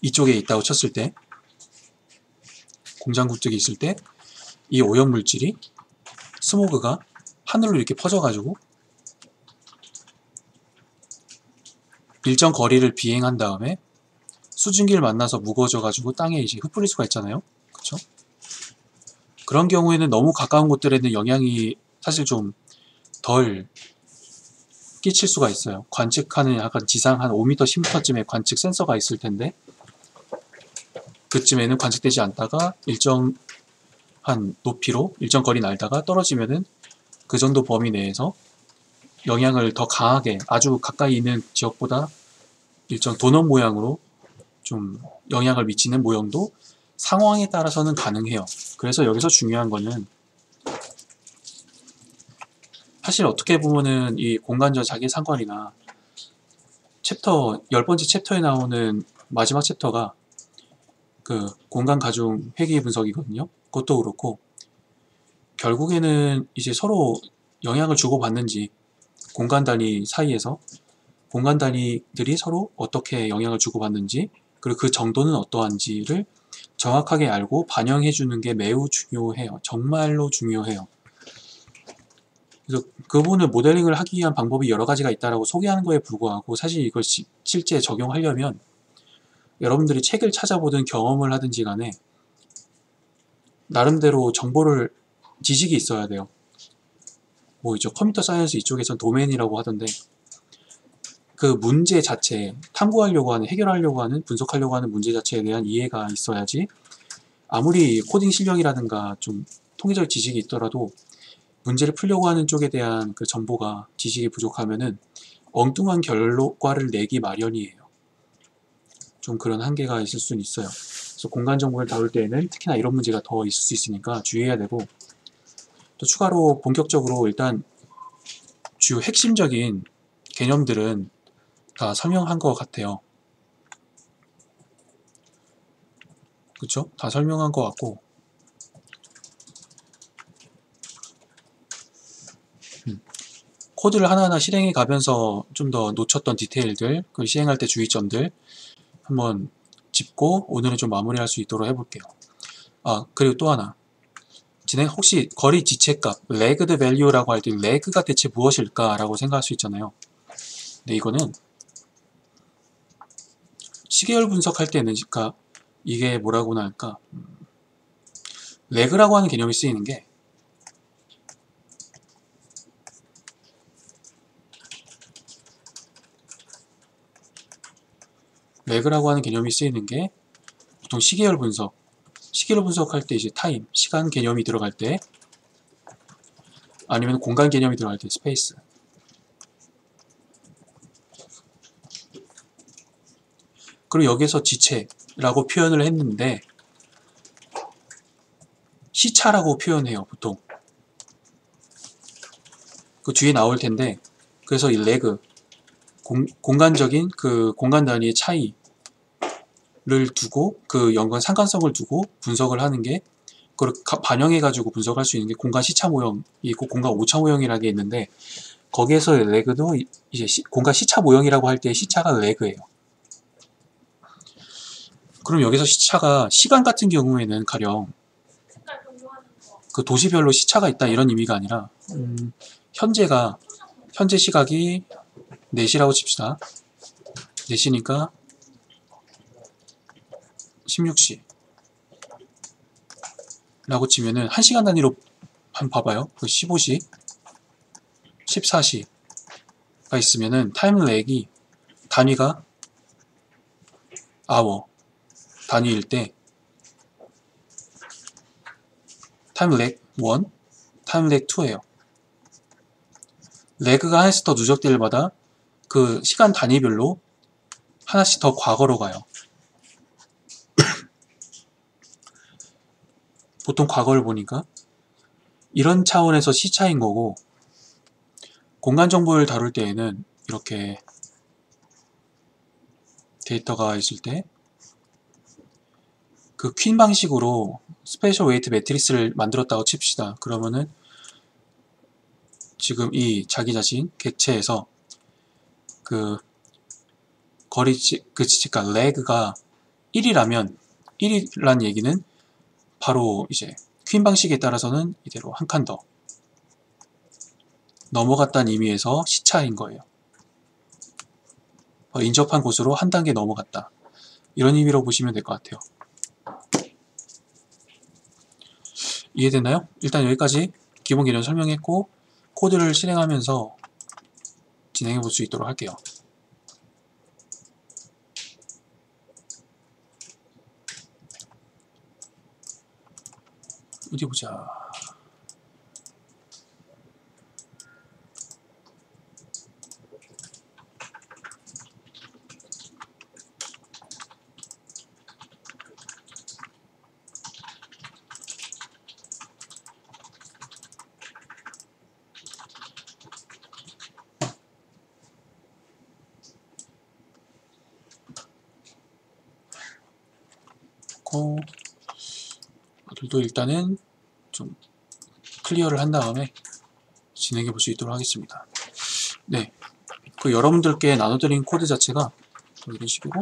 이쪽에 있다고 쳤을 때, 공장 굴뚝이 있을 때 이 오염물질이, 스모그가 하늘로 이렇게 퍼져가지고 일정 거리를 비행한 다음에 수증기를 만나서 무거워져가지고 땅에 이제 흩뿌릴 수가 있잖아요. 그쵸? 그런 경우에는 너무 가까운 곳들에는 영향이 사실 좀 덜 끼칠 수가 있어요. 관측하는 약간 지상 한 5m, 10m쯤에 관측 센서가 있을 텐데 그쯤에는 관측되지 않다가 일정 한 높이로 일정 거리 날다가 떨어지면은 그 정도 범위 내에서 영향을 더 강하게, 아주 가까이 있는 지역보다 일정 도넛 모양으로 좀 영향을 미치는 모형도 상황에 따라서는 가능해요. 그래서 여기서 중요한 거는 사실 어떻게 보면은 이 공간적 자기상관이나 챕터 10번째 챕터에 나오는 마지막 챕터가 그 공간 가중 회귀 분석이거든요. 그것도 그렇고 결국에는 이제 서로 영향을 주고받는지, 공간 단위 사이에서 공간 단위들이 서로 어떻게 영향을 주고받는지, 그리고 그 정도는 어떠한지를 정확하게 알고 반영해 주는 게 매우 중요해요. 정말로 중요해요. 그래서 그 부분을 모델링을 하기 위한 방법이 여러 가지가 있다고 소개하는 거에 불구하고, 사실 이걸 실제 적용하려면 여러분들이 책을 찾아보든 경험을 하든지 간에 나름대로 지식이 있어야 돼요. 뭐 있죠, 컴퓨터 사이언스 이쪽에선 도메인이라고 하던데, 그 문제 자체, 해결하려고 하는, 분석하려고 하는 문제 자체에 대한 이해가 있어야지, 아무리 코딩 실력이라든가 좀 통계적 지식이 있더라도 문제를 풀려고 하는 쪽에 대한 그 정보가, 지식이 부족하면은 엉뚱한 결과를 내기 마련이에요. 좀 그런 한계가 있을 수는 있어요. 그래서 공간 정보를 다룰 때에는 특히나 이런 문제가 더 있을 수 있으니까 주의해야 되고, 또 추가로 본격적으로 일단 주요 핵심적인 개념들은 다 설명한 것 같아요. 그쵸? 다 설명한 것 같고, 코드를 하나하나 실행해 가면서 좀 더 놓쳤던 디테일들, 그 시행할 때 주의점들 한번 짚고 오늘은 좀 마무리할 수 있도록 해볼게요. 그리고 또 하나. 혹시 거리 지체값, lagged value라고 할 때 lag가 대체 무엇일까라고 생각할 수 있잖아요. 근데 이거는 시계열 분석할 때는, 그러니까 이게 뭐라고나 할까? lag라고 하는 개념이 쓰이는 게 보통 시계열 분석할 때 이제 타임, 시간 개념이 들어갈 때, 아니면 공간 개념이 들어갈 때 스페이스. 그리고 여기서 지체라고 표현을 했는데 시차라고 표현해요, 보통. 그 뒤에 나올 텐데, 그래서 이 레그, 공간적인 그 공간 단위의 차이를 두고, 그 연관 상관성을 두고 분석을 하는 게, 그걸 반영해가지고 분석할 수 있는 게 공간 시차 모형이 있고 공간 오차 모형이라는 게 있는데, 거기에서 레그도 이제 공간 시차 모형이라고 할 때 시차가 레그예요. 그럼 여기서 시차가 시간 같은 경우에는 가령 그 도시별로 시차가 있다 이런 의미가 아니라, 현재 시각이 4시라고 칩시다. 4시니까 16시 라고 치면은 1시간 단위로 한번 봐봐요. 15시, 14시가 있으면은 타임 렉이 단위가 아워 단위일 때 타임 렉 1, 타임 렉 2예요. 레그가 하나씩 더 누적될 때마다 그 시간 단위별로 하나씩 더 과거로 가요. 보통 과거를 보니까 이런 차원에서 시차인 거고, 공간 정보를 다룰 때에는 이렇게 데이터가 있을 때 그 퀸 방식으로 스페셜 웨이트 매트리스를 만들었다고 칩시다. 그러면은 지금 이 자기 자신 객체에서 그 그러니까 레그가 1이라면 1이란 얘기는 바로 이제 퀸 방식에 따라서는 이대로 한 칸 더 넘어갔다는 의미에서 시차인 거예요. 인접한 곳으로 한 단계 넘어갔다, 이런 의미로 보시면 될 것 같아요. 이해되나요? 일단 여기까지 기본 개념 설명했고, 코드를 실행하면서 진행해 볼 수 있도록 할게요. 어디 보자. 들도 일단은 좀 클리어를 한 다음에 진행해 볼 수 있도록 하겠습니다. 네, 그 여러분들께 나눠드린 코드 자체가 이런 식이고,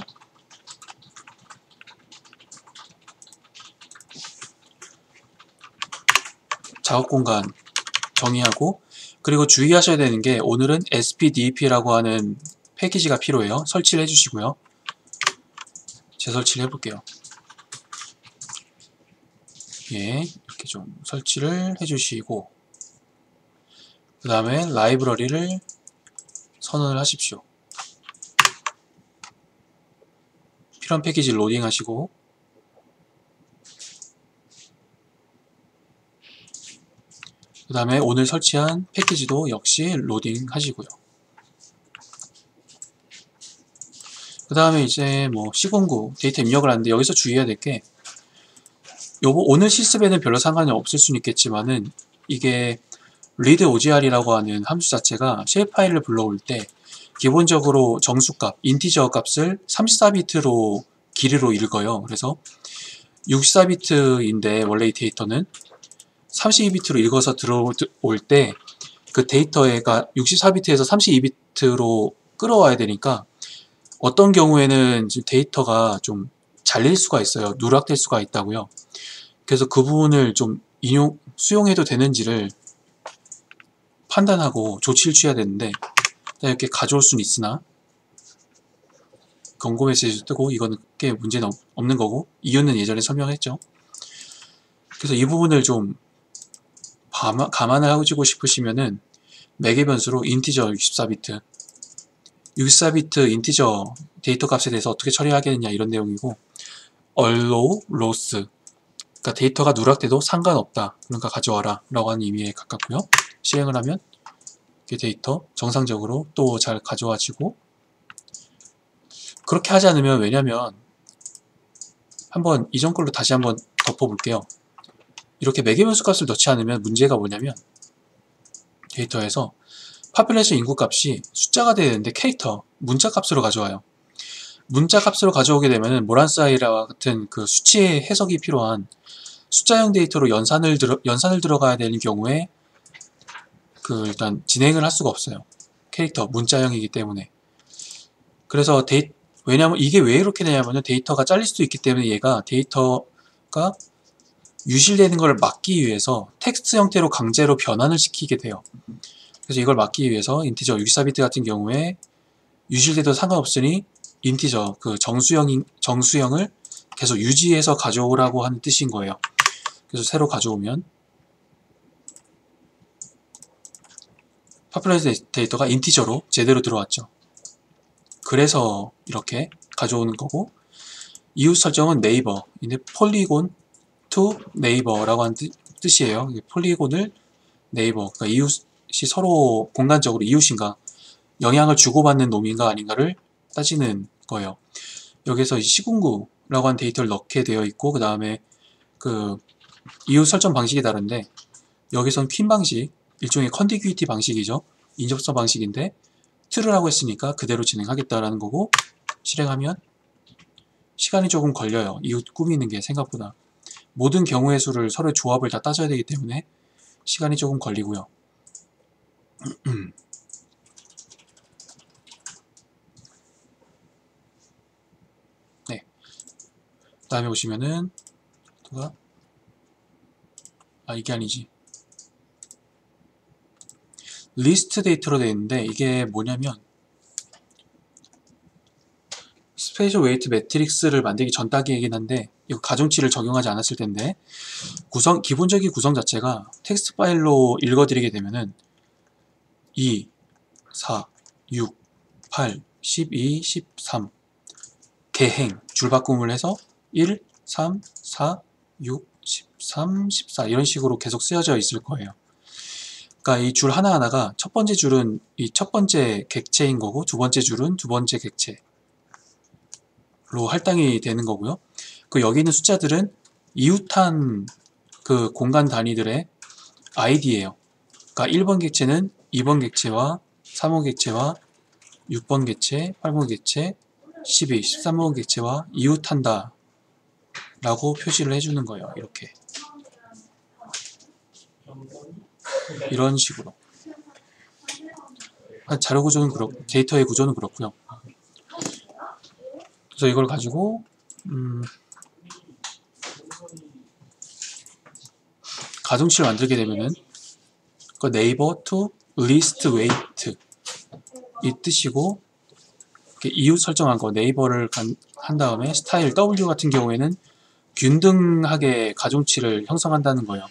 작업 공간 정의하고, 그리고 주의하셔야 되는 게 오늘은 SPDEP라고 하는 패키지가 필요해요. 설치를 해주시고요. 재설치를 해볼게요. 예, 이렇게 좀 설치를 해주시고, 그 다음에 라이브러리를 선언을 하십시오. 필요한 패키지 로딩 하시고, 그 다음에 오늘 설치한 패키지도 역시 로딩 하시고요. 그 다음에 이제 뭐 C09 데이터 입력을 하는데, 여기서 주의해야 될 게, 오늘 실습에는 별로 상관이 없을 수는 있겠지만은, 이게 read OGR이라고 하는 함수 자체가 쉘 파일을 불러올 때 기본적으로 정수값, 인티저 값을 34비트로 길이로 읽어요. 그래서 64비트인데 원래 이 데이터는 32비트로 읽어서 들어올 때 그 데이터가 64비트에서 32비트로 끌어와야 되니까, 어떤 경우에는 데이터가 좀 잘릴 수가 있어요. 누락될 수가 있다고요. 그래서 그 부분을 좀 수용해도 되는지를 판단하고 조치를 취해야 되는데, 이렇게 가져올 수는 있으나 경고 메시지도 뜨고 이거는 꽤 문제는 없는 거고, 이유는 예전에 설명했죠. 그래서 이 부분을 좀 감안을 하시고 싶으시면은 매개 변수로 인티저 64비트 64비트 인티저 데이터 값에 대해서 어떻게 처리하겠느냐 이런 내용이고, allow loss, 그러니까 데이터가 누락돼도 상관없다, 그러니까 가져와라 라고 하는 의미에 가깝고요. 실행을 하면 이렇게 데이터 정상적으로 또 잘 가져와지고, 그렇게 하지 않으면, 왜냐면 한번 이전 걸로 다시 한번 덮어볼게요. 이렇게 매개변수 값을 넣지 않으면 문제가 뭐냐면, 데이터에서 파퓰레이션 인구 값이 숫자가 돼야 되는데 캐릭터, 문자 값으로 가져와요. 문자 값으로 가져오게 되면은 모란사이라와 같은 그 수치의 해석이 필요한 숫자형 데이터로 연산을 들어가야 되는 경우에 일단 진행을 할 수가 없어요. 캐릭터 문자형이기 때문에. 그래서 왜냐면 이게 왜 이렇게 되냐면은 데이터가 잘릴 수도 있기 때문에 얘가 데이터가 유실되는 걸 막기 위해서 텍스트 형태로 강제로 변환을 시키게 돼요. 그래서 이걸 막기 위해서 인티저 64비트 같은 경우에 유실돼도 상관없으니 인티저 그 정수형을 계속 유지해서 가져오라고 하는 뜻인 거예요. 그래서 새로 가져오면 파퓰레이션 데이터가 인티저로 제대로 들어왔죠. 그래서 이렇게 가져오는 거고, 이웃 설정은 네이버, 폴리곤 to 네이버라고 하는 뜻이에요. 폴리곤을 네이버, 그러니까 이웃이 서로 공간적으로 이웃인가, 영향을 주고받는 놈인가 아닌가를 따지는 거예요. 여기서 시군구라고 하는 데이터를 넣게 되어 있고, 그 다음에 그 이웃 설정 방식이 다른데, 여기선 퀸 방식, 일종의 컨티규이티 방식이죠. 인접선 방식인데 트를 하고 했으니까 그대로 진행하겠다라는 거고, 실행하면 시간이 조금 걸려요. 이웃 꾸미는 게 생각보다. 모든 경우의 수를 서로의 조합을 다 따져야 되기 때문에 시간이 조금 걸리고요. 네. 다음에 보시면은 이게 아니지. 리스트 데이터로 되어 있는데, 이게 뭐냐면 스페셜 웨이트 매트릭스를 만들기 전 단계이긴 한데, 이거 가중치를 적용하지 않았을 텐데, 기본적인 구성 자체가 텍스트 파일로 읽어드리게 되면은 2, 4, 6, 8, 12, 13 개행 줄바꿈을 해서 1, 3, 4, 6, 13, 14 이런 식으로 계속 쓰여져 있을 거예요. 그러니까 이 줄 하나하나가 첫 번째 줄은 이 첫 번째 객체인 거고, 두 번째 줄은 두 번째 객체로 할당이 되는 거고요. 여기 있는 숫자들은 이웃한 그 공간 단위들의 아이디예요. 그러니까 1번 객체는 2번 객체와 3번 객체와 6번 객체, 8번 객체, 12, 13번 객체와 이웃한다 라고 표시를 해주는 거예요. 이런 식으로. 자료 구조는 데이터의 구조는 그렇고요. 그래서 이걸 가지고 가중치를 만들게 되면은 네이버 to list weight 이 뜻이고, 이웃 설정한 거 네이버를 한 다음에 스타일 W 같은 경우에는 균등하게 가중치를 형성한다는 거예요.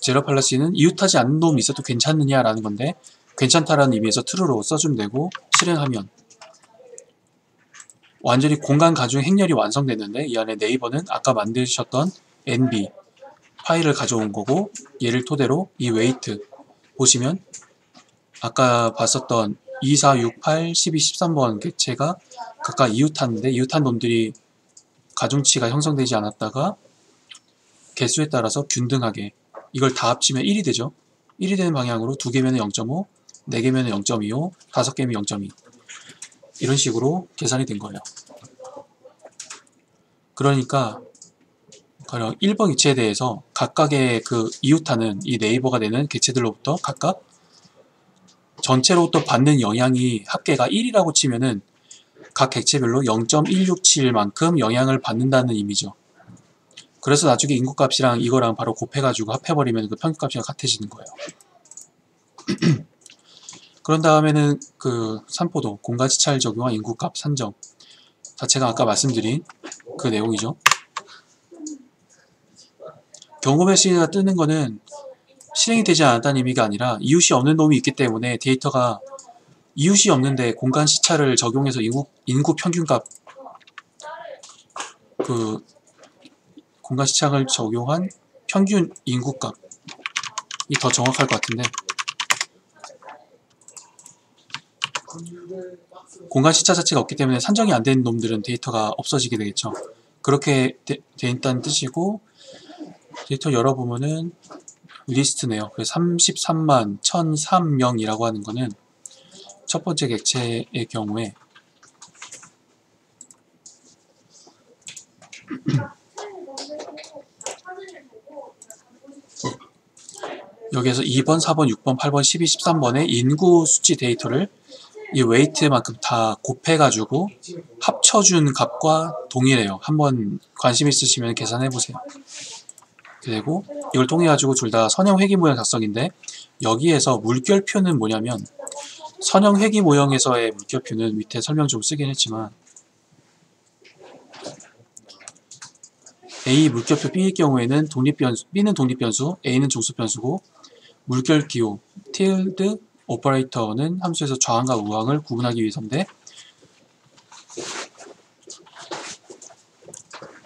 제로 팔라시는 이웃하지 않는 놈이 있어도 괜찮느냐라는 건데, 괜찮다라는 의미에서 true로 써주면 되고, 실행하면 완전히 공간 가중 행렬이 완성됐는데, 이 안에 네이버는 아까 만드셨던 nb 파일을 가져온 거고, 얘를 토대로 이 웨이트 보시면 아까 봤었던 2, 4, 6, 8, 12, 13번 객체가 각각 이웃하는데, 이웃한 놈들이 가중치가 형성되지 않았다가 개수에 따라서 균등하게 이걸 다 합치면 1이 되죠. 1이 되는 방향으로 2개면 0.5, 4개면 0.25, 5개면 0.2 이런 식으로 계산이 된 거예요. 그러니까 1번 객체에 대해서 각각의 그 이웃하는 이 네이버가 되는 객체들로부터 각각 전체로부터 받는 영향이 합계가 1이라고 치면은 각 객체별로 0.167만큼 영향을 받는다는 의미죠. 그래서 나중에 인구값이랑 이거랑 바로 곱해가지고 합해버리면 그 평균값이랑 같아지는 거예요. 그런 다음에는 그 산포도, 공간시차를 적용한 인구값 산정 자체가 아까 말씀드린 그 내용이죠. 경고별 시가 뜨는 거는 실행이 되지 않았다는 의미가 아니라 이웃이 없는 놈이 있기 때문에 데이터가 이웃이 없는데 공간시차를 적용해서 인구 평균값 그 공간시차를 적용한 평균 인구값이 더 정확할 것 같은데 공간시차 자체가 없기 때문에 산정이 안 되는 놈들은 데이터가 없어지게 되겠죠. 그렇게 돼 있다는 뜻이고 데이터 열어보면은 리스트네요. 그래서 33만 1003명이라고 하는 거는 첫 번째 객체의 경우에 여기에서 2번, 4번, 6번, 8번, 12, 13번의 인구 수치 데이터를 이 웨이트만큼 다 곱해가지고 합쳐준 값과 동일해요. 한번 관심 있으시면 계산해보세요. 그리고 이걸 통해가지고 둘 다 선형 회귀 모형 작성인데 여기에서 물결표는 뭐냐면 선형 회귀 모형에서의 물결표는 밑에 설명 좀 쓰긴 했지만 A 물결표 B의 경우에는 독립변수, B는 독립변수, A는 종수변수고 물결기호, tilde 오퍼레이터는 함수에서 좌항과 우항을 구분하기 위해서인데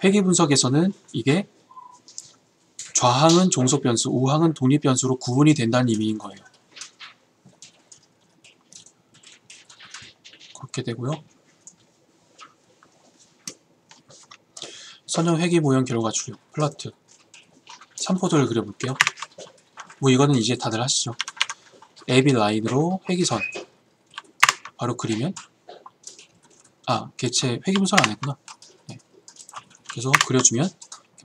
회귀 분석에서는 이게 좌항은 종속변수, 우항은 독립변수로 구분이 된다는 의미인 거예요. 그렇게 되고요. 선형 회귀 모형 결과 출력, 플라트. 산포도를 그려볼게요. 뭐 이거는 이제 다들 하시죠. AB 라인으로 회귀선 바로 그리면 객체 회귀 분석 안 했구나. 네. 그래서 그려주면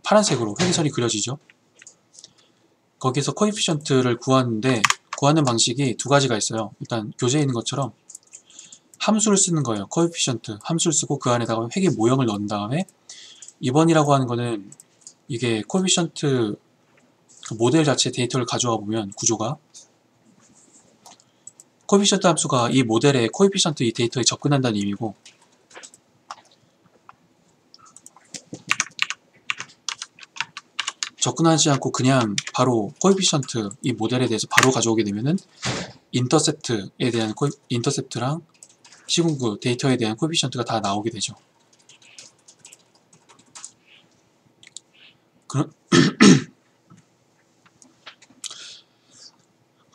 파란색으로 회귀선이 그려지죠. 거기서 코에피션트를 구하는데 구하는 방식이 두 가지가 있어요. 일단 교재에 있는 것처럼 함수를 쓰는 거예요. 코에피션트 함수를 쓰고 그 안에다가 회귀 모형을 넣은 다음에 2번이라고 하는 거는 이게 코에피션트 모델 자체 데이터를 가져와 보면 구조가 코에피션트 함수가 이 모델의 코에피션트 이 데이터에 접근한다는 의미고 접근하지 않고 그냥 바로 코에피션트 이 모델에 대해서 바로 가져오게 되면은 인터셉트에 대한 인터셉트랑 시공구 데이터에 대한 코에피션트가 다 나오게 되죠.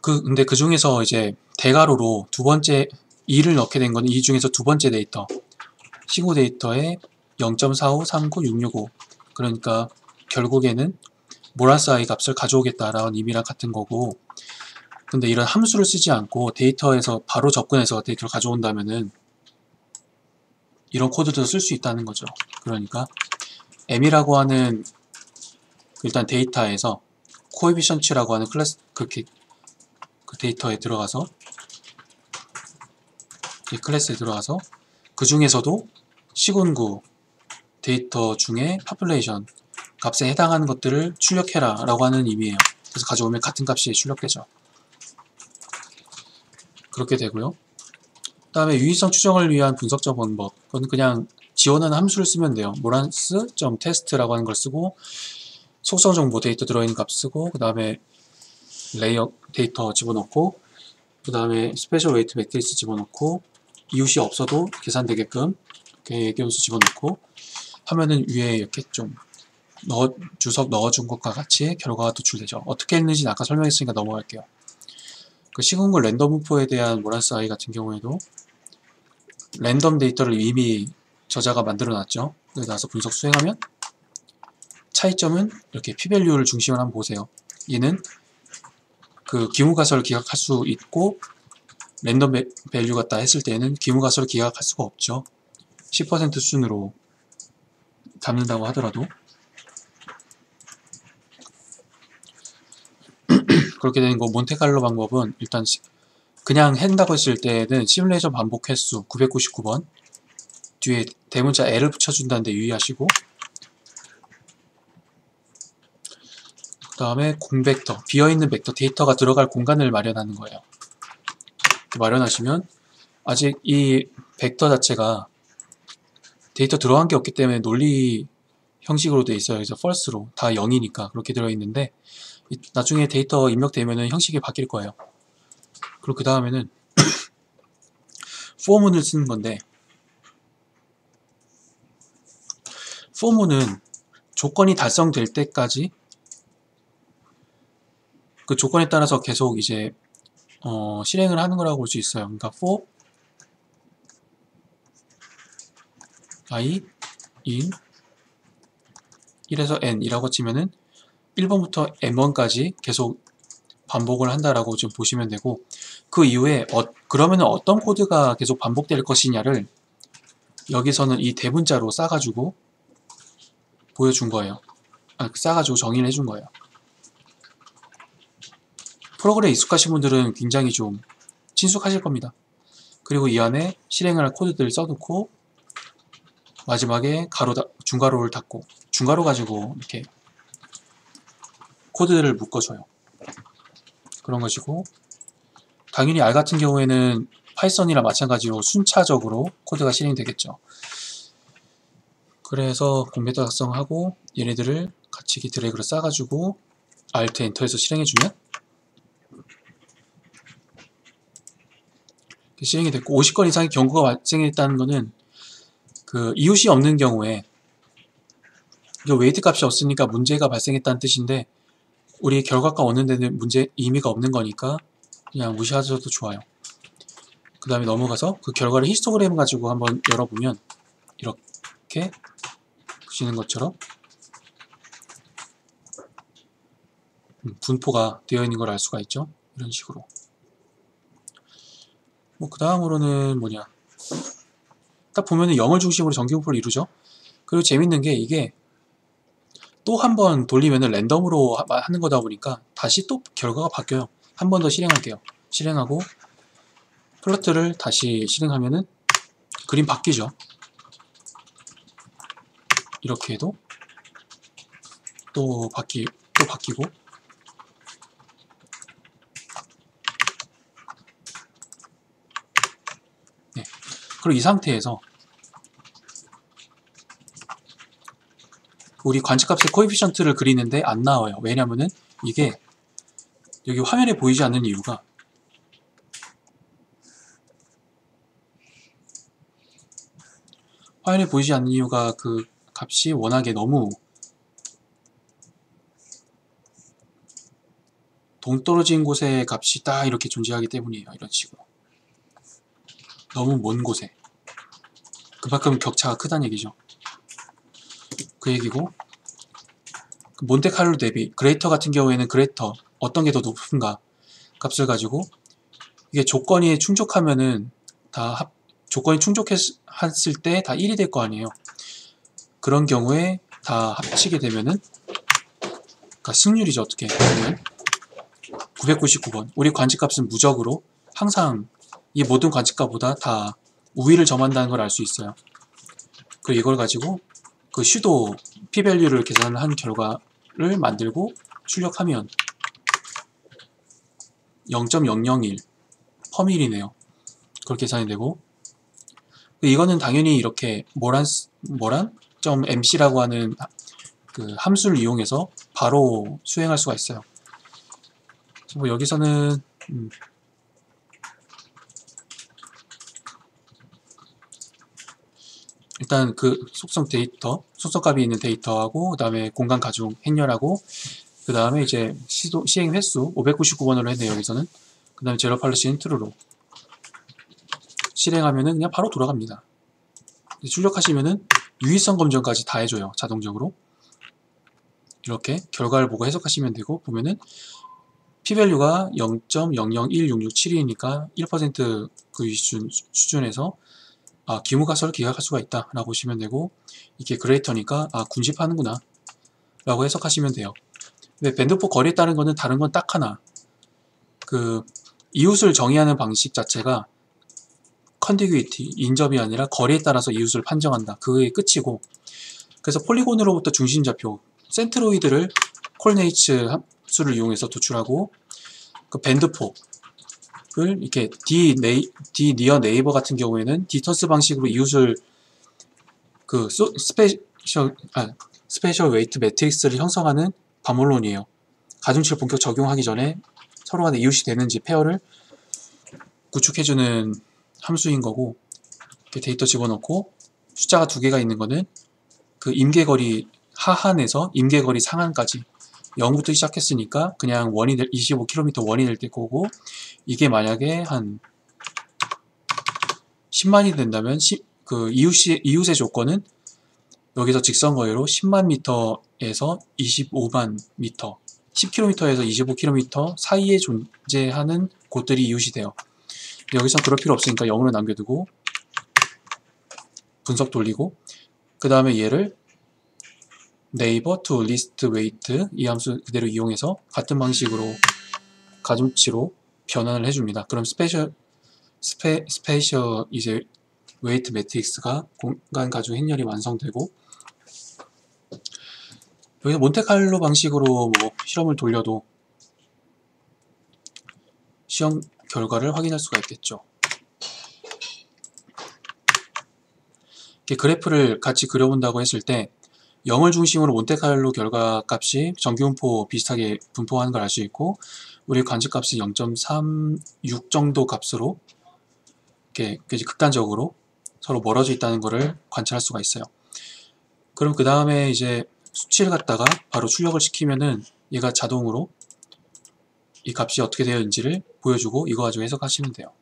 근데 그 중에서 이제 대괄호로 두 번째 2를 넣게 된 거는 이 중에서 두 번째 데이터 시공 데이터에 0.45, 39, 665 그러니까 결국에는 모라스 I 값을 가져오겠다라는 의미랑 같은 거고 근데 이런 함수를 쓰지 않고 데이터에서 바로 접근해서 데이터를 가져온다면은 이런 코드도 쓸 수 있다는 거죠. 그러니까 M이라고 하는 일단 데이터에서 코에피션트라고 하는 클래스 그 데이터에 들어가서 이 클래스에 들어가서 그 중에서도 시군구 데이터 중에 population 값에 해당하는 것들을 출력해라 라고 하는 의미예요. 그래서 가져오면 같은 값이 출력되죠. 그렇게 되고요. 그 다음에 유의성 추정을 위한 분석적 방법 그건 그냥 지원하는 함수를 쓰면 돼요. morass.test라고 하는 걸 쓰고 속성 정보 데이터 들어있는 값 쓰고 그 다음에 레이어 데이터 집어넣고 그 다음에 스페셜 웨이트 매트리스 집어넣고 이웃이 없어도 계산되게끔 이렇게 예기함수 집어넣고 하면은 위에 이렇게 좀 주석 넣어준 것과 같이 결과가 도출되죠. 어떻게 했는지는 아까 설명했으니까 넘어갈게요. 그 시공구 랜덤 분포에 대한 모라스 I 같은 경우에도 랜덤 데이터를 이미 저자가 만들어 놨죠. 여기 나서 분석 수행하면 차이점은 이렇게 p-value를 중심으로 한번 보세요. 얘는 그 기무가설을 기각할 수 있고 랜덤 밸류 같다 했을 때는 기무가설을 기각할 수가 없죠. 10% 수준으로 잡는다고 하더라도 그렇게 되는 거 몬테칼로 방법은 일단 그냥 한다고 했을 때는 시뮬레이션 반복 횟수 999번 뒤에 대문자 L을 붙여준다는데 유의하시고, 그 다음에 공벡터, 비어있는 벡터, 데이터가 들어갈 공간을 마련하는 거예요. 마련하시면 아직 이 벡터 자체가 데이터 들어간 게 없기 때문에 논리 형식으로 돼 있어요. 그래서 false로 다 0이니까 그렇게 들어있는데, 나중에 데이터 입력되면은 형식이 바뀔 거예요. 그리고 그 다음에는 for문을 쓰는 건데, for문은 조건이 달성될 때까지 그 조건에 따라서 계속 이제 실행을 하는 거라고 볼 수 있어요. 그러니까 for i in 1에서 n이라고 치면은 1번부터 n 번까지 계속 반복을 한다라고 좀 보시면 되고, 그 이후에 그러면은 어떤 코드가 계속 반복될 것이냐를 여기서는 이 대문자로 싸가지고 보여준 거예요. 싸가지고 정의를 해준 거예요. 프로그램에 익숙하신 분들은 굉장히 좀 친숙하실 겁니다. 그리고 이 안에 실행을 할 코드들을 써놓고 마지막에 중괄호를 닫고, 중괄호 가지고 이렇게 코드를 묶어줘요. 그런 것이고, 당연히 R 같은 경우에는 파이썬이랑 마찬가지로 순차적으로 코드가 실행되겠죠. 그래서 공백도 작성하고 얘네들을 같이 드래그를 싸가지고 Alt 엔터에서 실행해주면 실행이 됐고, 50건 이상의 경고가 발생했다는 것은 그 이웃이 없는 경우에 웨이트 값이 없으니까 문제가 발생했다는 뜻인데, 우리 결과가 오는 데는 의미가 없는 거니까 그냥 무시하셔도 좋아요. 그 다음에 넘어가서 그 결과를 히스토그램 가지고 한번 열어보면 이렇게 보시는 것처럼 분포가 되어 있는 걸 알 수가 있죠. 이런 식으로. 그 다음으로는 뭐냐, 딱 보면은 0을 중심으로 전기분포를 이루죠. 그리고 재밌는 게 이게 또 한 번 돌리면은 랜덤으로 하는 거다 보니까 다시 또 결과가 바뀌어요. 한 번 더 실행할게요. 실행하고 플러트를 다시 실행하면은 그림 바뀌죠. 이렇게 해도 또 바뀌고, 네. 그리고 이 상태에서 우리 관측값의 코에피션트를 그리는데 안 나와요. 왜냐면은 이게 여기 화면에 보이지 않는 이유가, 그 값이 워낙에 너무 동떨어진 곳에 값이 딱 이렇게 존재하기 때문이에요. 이런 식으로 너무 먼 곳에 그만큼 격차가 크다는 얘기죠. 그 얘기고, 그 몬테카를로 대비 그레이터 같은 경우에는 그레이터 어떤 게 더 높은가 값을 가지고, 이게 조건이 충족하면은 조건이 충족했을 때 다 1이 될 거 아니에요. 그런 경우에 다 합치게 되면은, 그러니까 승률이죠. 어떻게 보면 999번. 우리 관측값은 무적으로 항상 이 모든 관측값보다 다 우위를 점한다는 걸 알 수 있어요. 그리고 이걸 가지고 그 슈도 p-밸류를 계산한 결과를 만들고 출력하면 0.001 퍼밀이네요. 그렇게 계산이 되고, 이거는 당연히 이렇게 moran.mc라고 하는 그 함수를 이용해서 바로 수행할 수가 있어요. 뭐 여기서는 일단 그 속성값이 있는 데이터하고, 그 다음에 공간 가중 행렬하고, 그 다음에 이제 시행 횟수 599번으로 했네요. 여기서는 그 다음에 제로 팔로시는 트루로 실행하면은 그냥 바로 돌아갑니다. 출력하시면은 유의성 검정까지 다 해줘요. 자동적으로. 이렇게 결과를 보고 해석하시면 되고, 보면은 p-밸류가 0.001667이니까 1% 그 수준에서 기무가설을 기각할 수가 있다 라고 보시면 되고, 이게 그레이터니까 군집하는구나 라고 해석하시면 돼요. 근데 밴드4 거리에 따른 거는 다른 건 딱 하나, 그 이웃을 정의하는 방식 자체가 컨디규이티, 인접이 아니라 거리에 따라서 이웃을 판정한다. 그게 끝이고, 그래서 폴리곤으로부터 중심좌표, 센트로이드를 콜네이츠 함수를 이용해서 도출하고, 그 밴드폭을 이렇게 D 니어 네이버 같은 경우에는 디턴스 방식으로 이웃을 그 스페셜 웨이트 매트릭스를 형성하는 반몰론이에요. 가중치를 본격 적용하기 전에 서로 간에 이웃이 되는지 페어를 구축해주는 함수인 거고, 이렇게 데이터 집어넣고 숫자가 두 개가 있는 거는 그 임계거리 하한에서 임계거리 상한까지 0부터 시작했으니까 그냥 25km 원이 될 거고, 이게 만약에 한 10만이 된다면 그 이웃의 조건은 여기서 직선 거리로 10만 미터에서 25만 미터, 10km에서 25km 사이에 존재하는 곳들이 이웃이 돼요. 여기서 그럴 필요 없으니까 0으로 남겨두고 분석 돌리고, 그 다음에 얘를 네이버 to list weight 이 함수 그대로 이용해서 같은 방식으로 가중치로 변환을 해줍니다. 그럼 스페셜 이제 웨이트 매트릭스가 공간 가중 행렬이 완성되고, 여기서 몬테칼로 방식으로 뭐 실험을 돌려도 시험 결과를 확인할 수가 있겠죠. 이렇게 그래프를 같이 그려본다고 했을 때 0을 중심으로 몬테칼로 결과값이 정규분포 비슷하게 분포하는 걸 알 수 있고, 우리 관측값이 0.36 정도 값으로 이렇게 극단적으로 서로 멀어져 있다는 것을 관찰할 수가 있어요. 그럼 그 다음에 이제 수치를 갖다가 바로 출력을 시키면은 얘가 자동으로 이 값이 어떻게 되어 있는지를 보여주고 이거 가지고 해석하시면 돼요.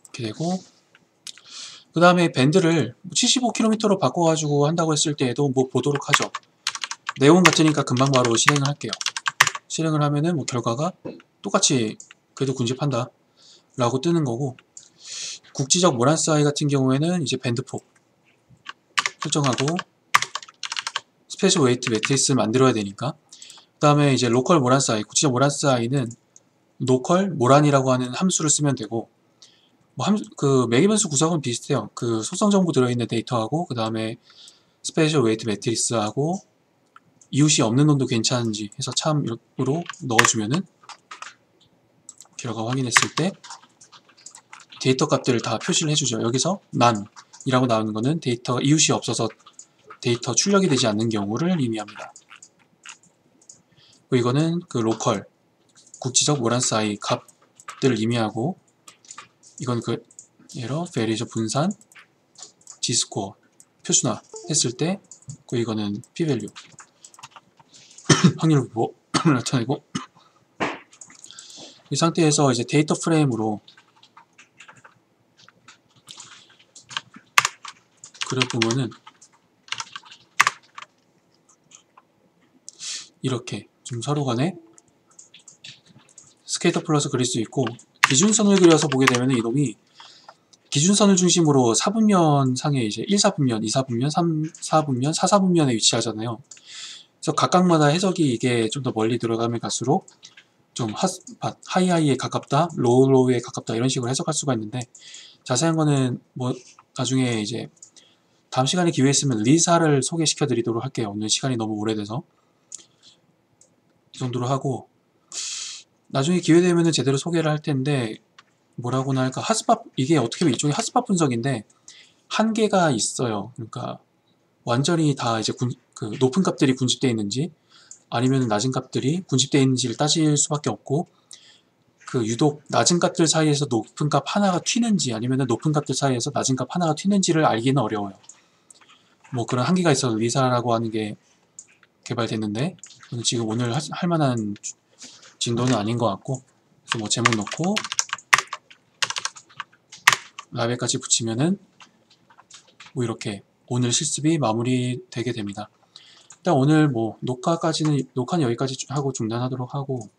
이렇게 되고, 그 다음에 밴드를 75km로 바꿔가지고 한다고 했을 때에도 뭐 보도록 하죠. 내용 같으니까 금방 바로 실행을 할게요. 실행을 하면은 뭐 결과가 똑같이 그래도 군집한다 라고 뜨는 거고, 국지적 모란스 아이 같은 경우에는 이제 밴드폭 설정하고 스페셜 웨이트 매트리스 만들어야 되니까, 그 다음에 이제 로컬 모란스 아이, 국지적 모란스 아이는 로컬 모란이라고 하는 함수를 쓰면 되고, 뭐 그 매기변수 구성은 비슷해요. 그 속성 정보 들어있는 데이터하고 그 다음에 스페셜 웨이트 매트리스하고 이웃이 없는 놈도 괜찮은지 해서 참으로 넣어주면은 결과 확인했을 때 데이터 값들을 다 표시를 해주죠. 여기서 none이라고 나오는 거는 데이터 이웃이 없어서 데이터 출력이 되지 않는 경우를 의미합니다. 그리고 이거는 그 로컬 국지적 모란스 아이 값들을 의미하고, 이건 그 예로 베리에이션 분산 G스코어 표준화 했을 때, 그 이거는 P밸류 확률 보고 나타내고, 이 상태에서 이제 데이터 프레임으로 그려보면은 이렇게 좀 서로 간에 스케이터 플러스 그릴 수 있고, 기준선을 그려서 보게 되면 이놈이 기준선을 중심으로 4분면 상에 이제 1사분면, 2사분면, 3사분면, 4사분면에 위치하잖아요. 그래서 각각마다 해석이 이게 좀 더 멀리 들어가면 갈수록 좀 하이하이에 가깝다, 로우로우에 가깝다 이런 식으로 해석할 수가 있는데, 자세한 거는 뭐 나중에 이제 다음 시간에 기회 있으면 리사를 소개시켜 드리도록 할게요. 오늘 시간이 너무 오래돼서 이 정도로 하고, 나중에 기회 되면은 제대로 소개를 할 텐데, 뭐라고나 할까, 핫스팟, 이게 어떻게 보면 일종의 핫스팟 분석인데 한계가 있어요. 그러니까 완전히 다 이제 그 높은 값들이 군집되어 있는지 아니면 낮은 값들이 군집되어 있는지를 따질 수밖에 없고, 그 유독 낮은 값들 사이에서 높은 값 하나가 튀는지 아니면 높은 값들 사이에서 낮은 값 하나가 튀는지를 알기는 어려워요. 뭐 그런 한계가 있어서 리사라고 하는 게 개발됐는데, 지금 오늘 할 만한 진도는 아닌 것 같고, 그래서 뭐 제목 넣고 라벨까지 붙이면은 뭐 이렇게 오늘 실습이 마무리되게 됩니다. 일단 오늘 뭐 녹화는 여기까지 하고 중단하도록 하고,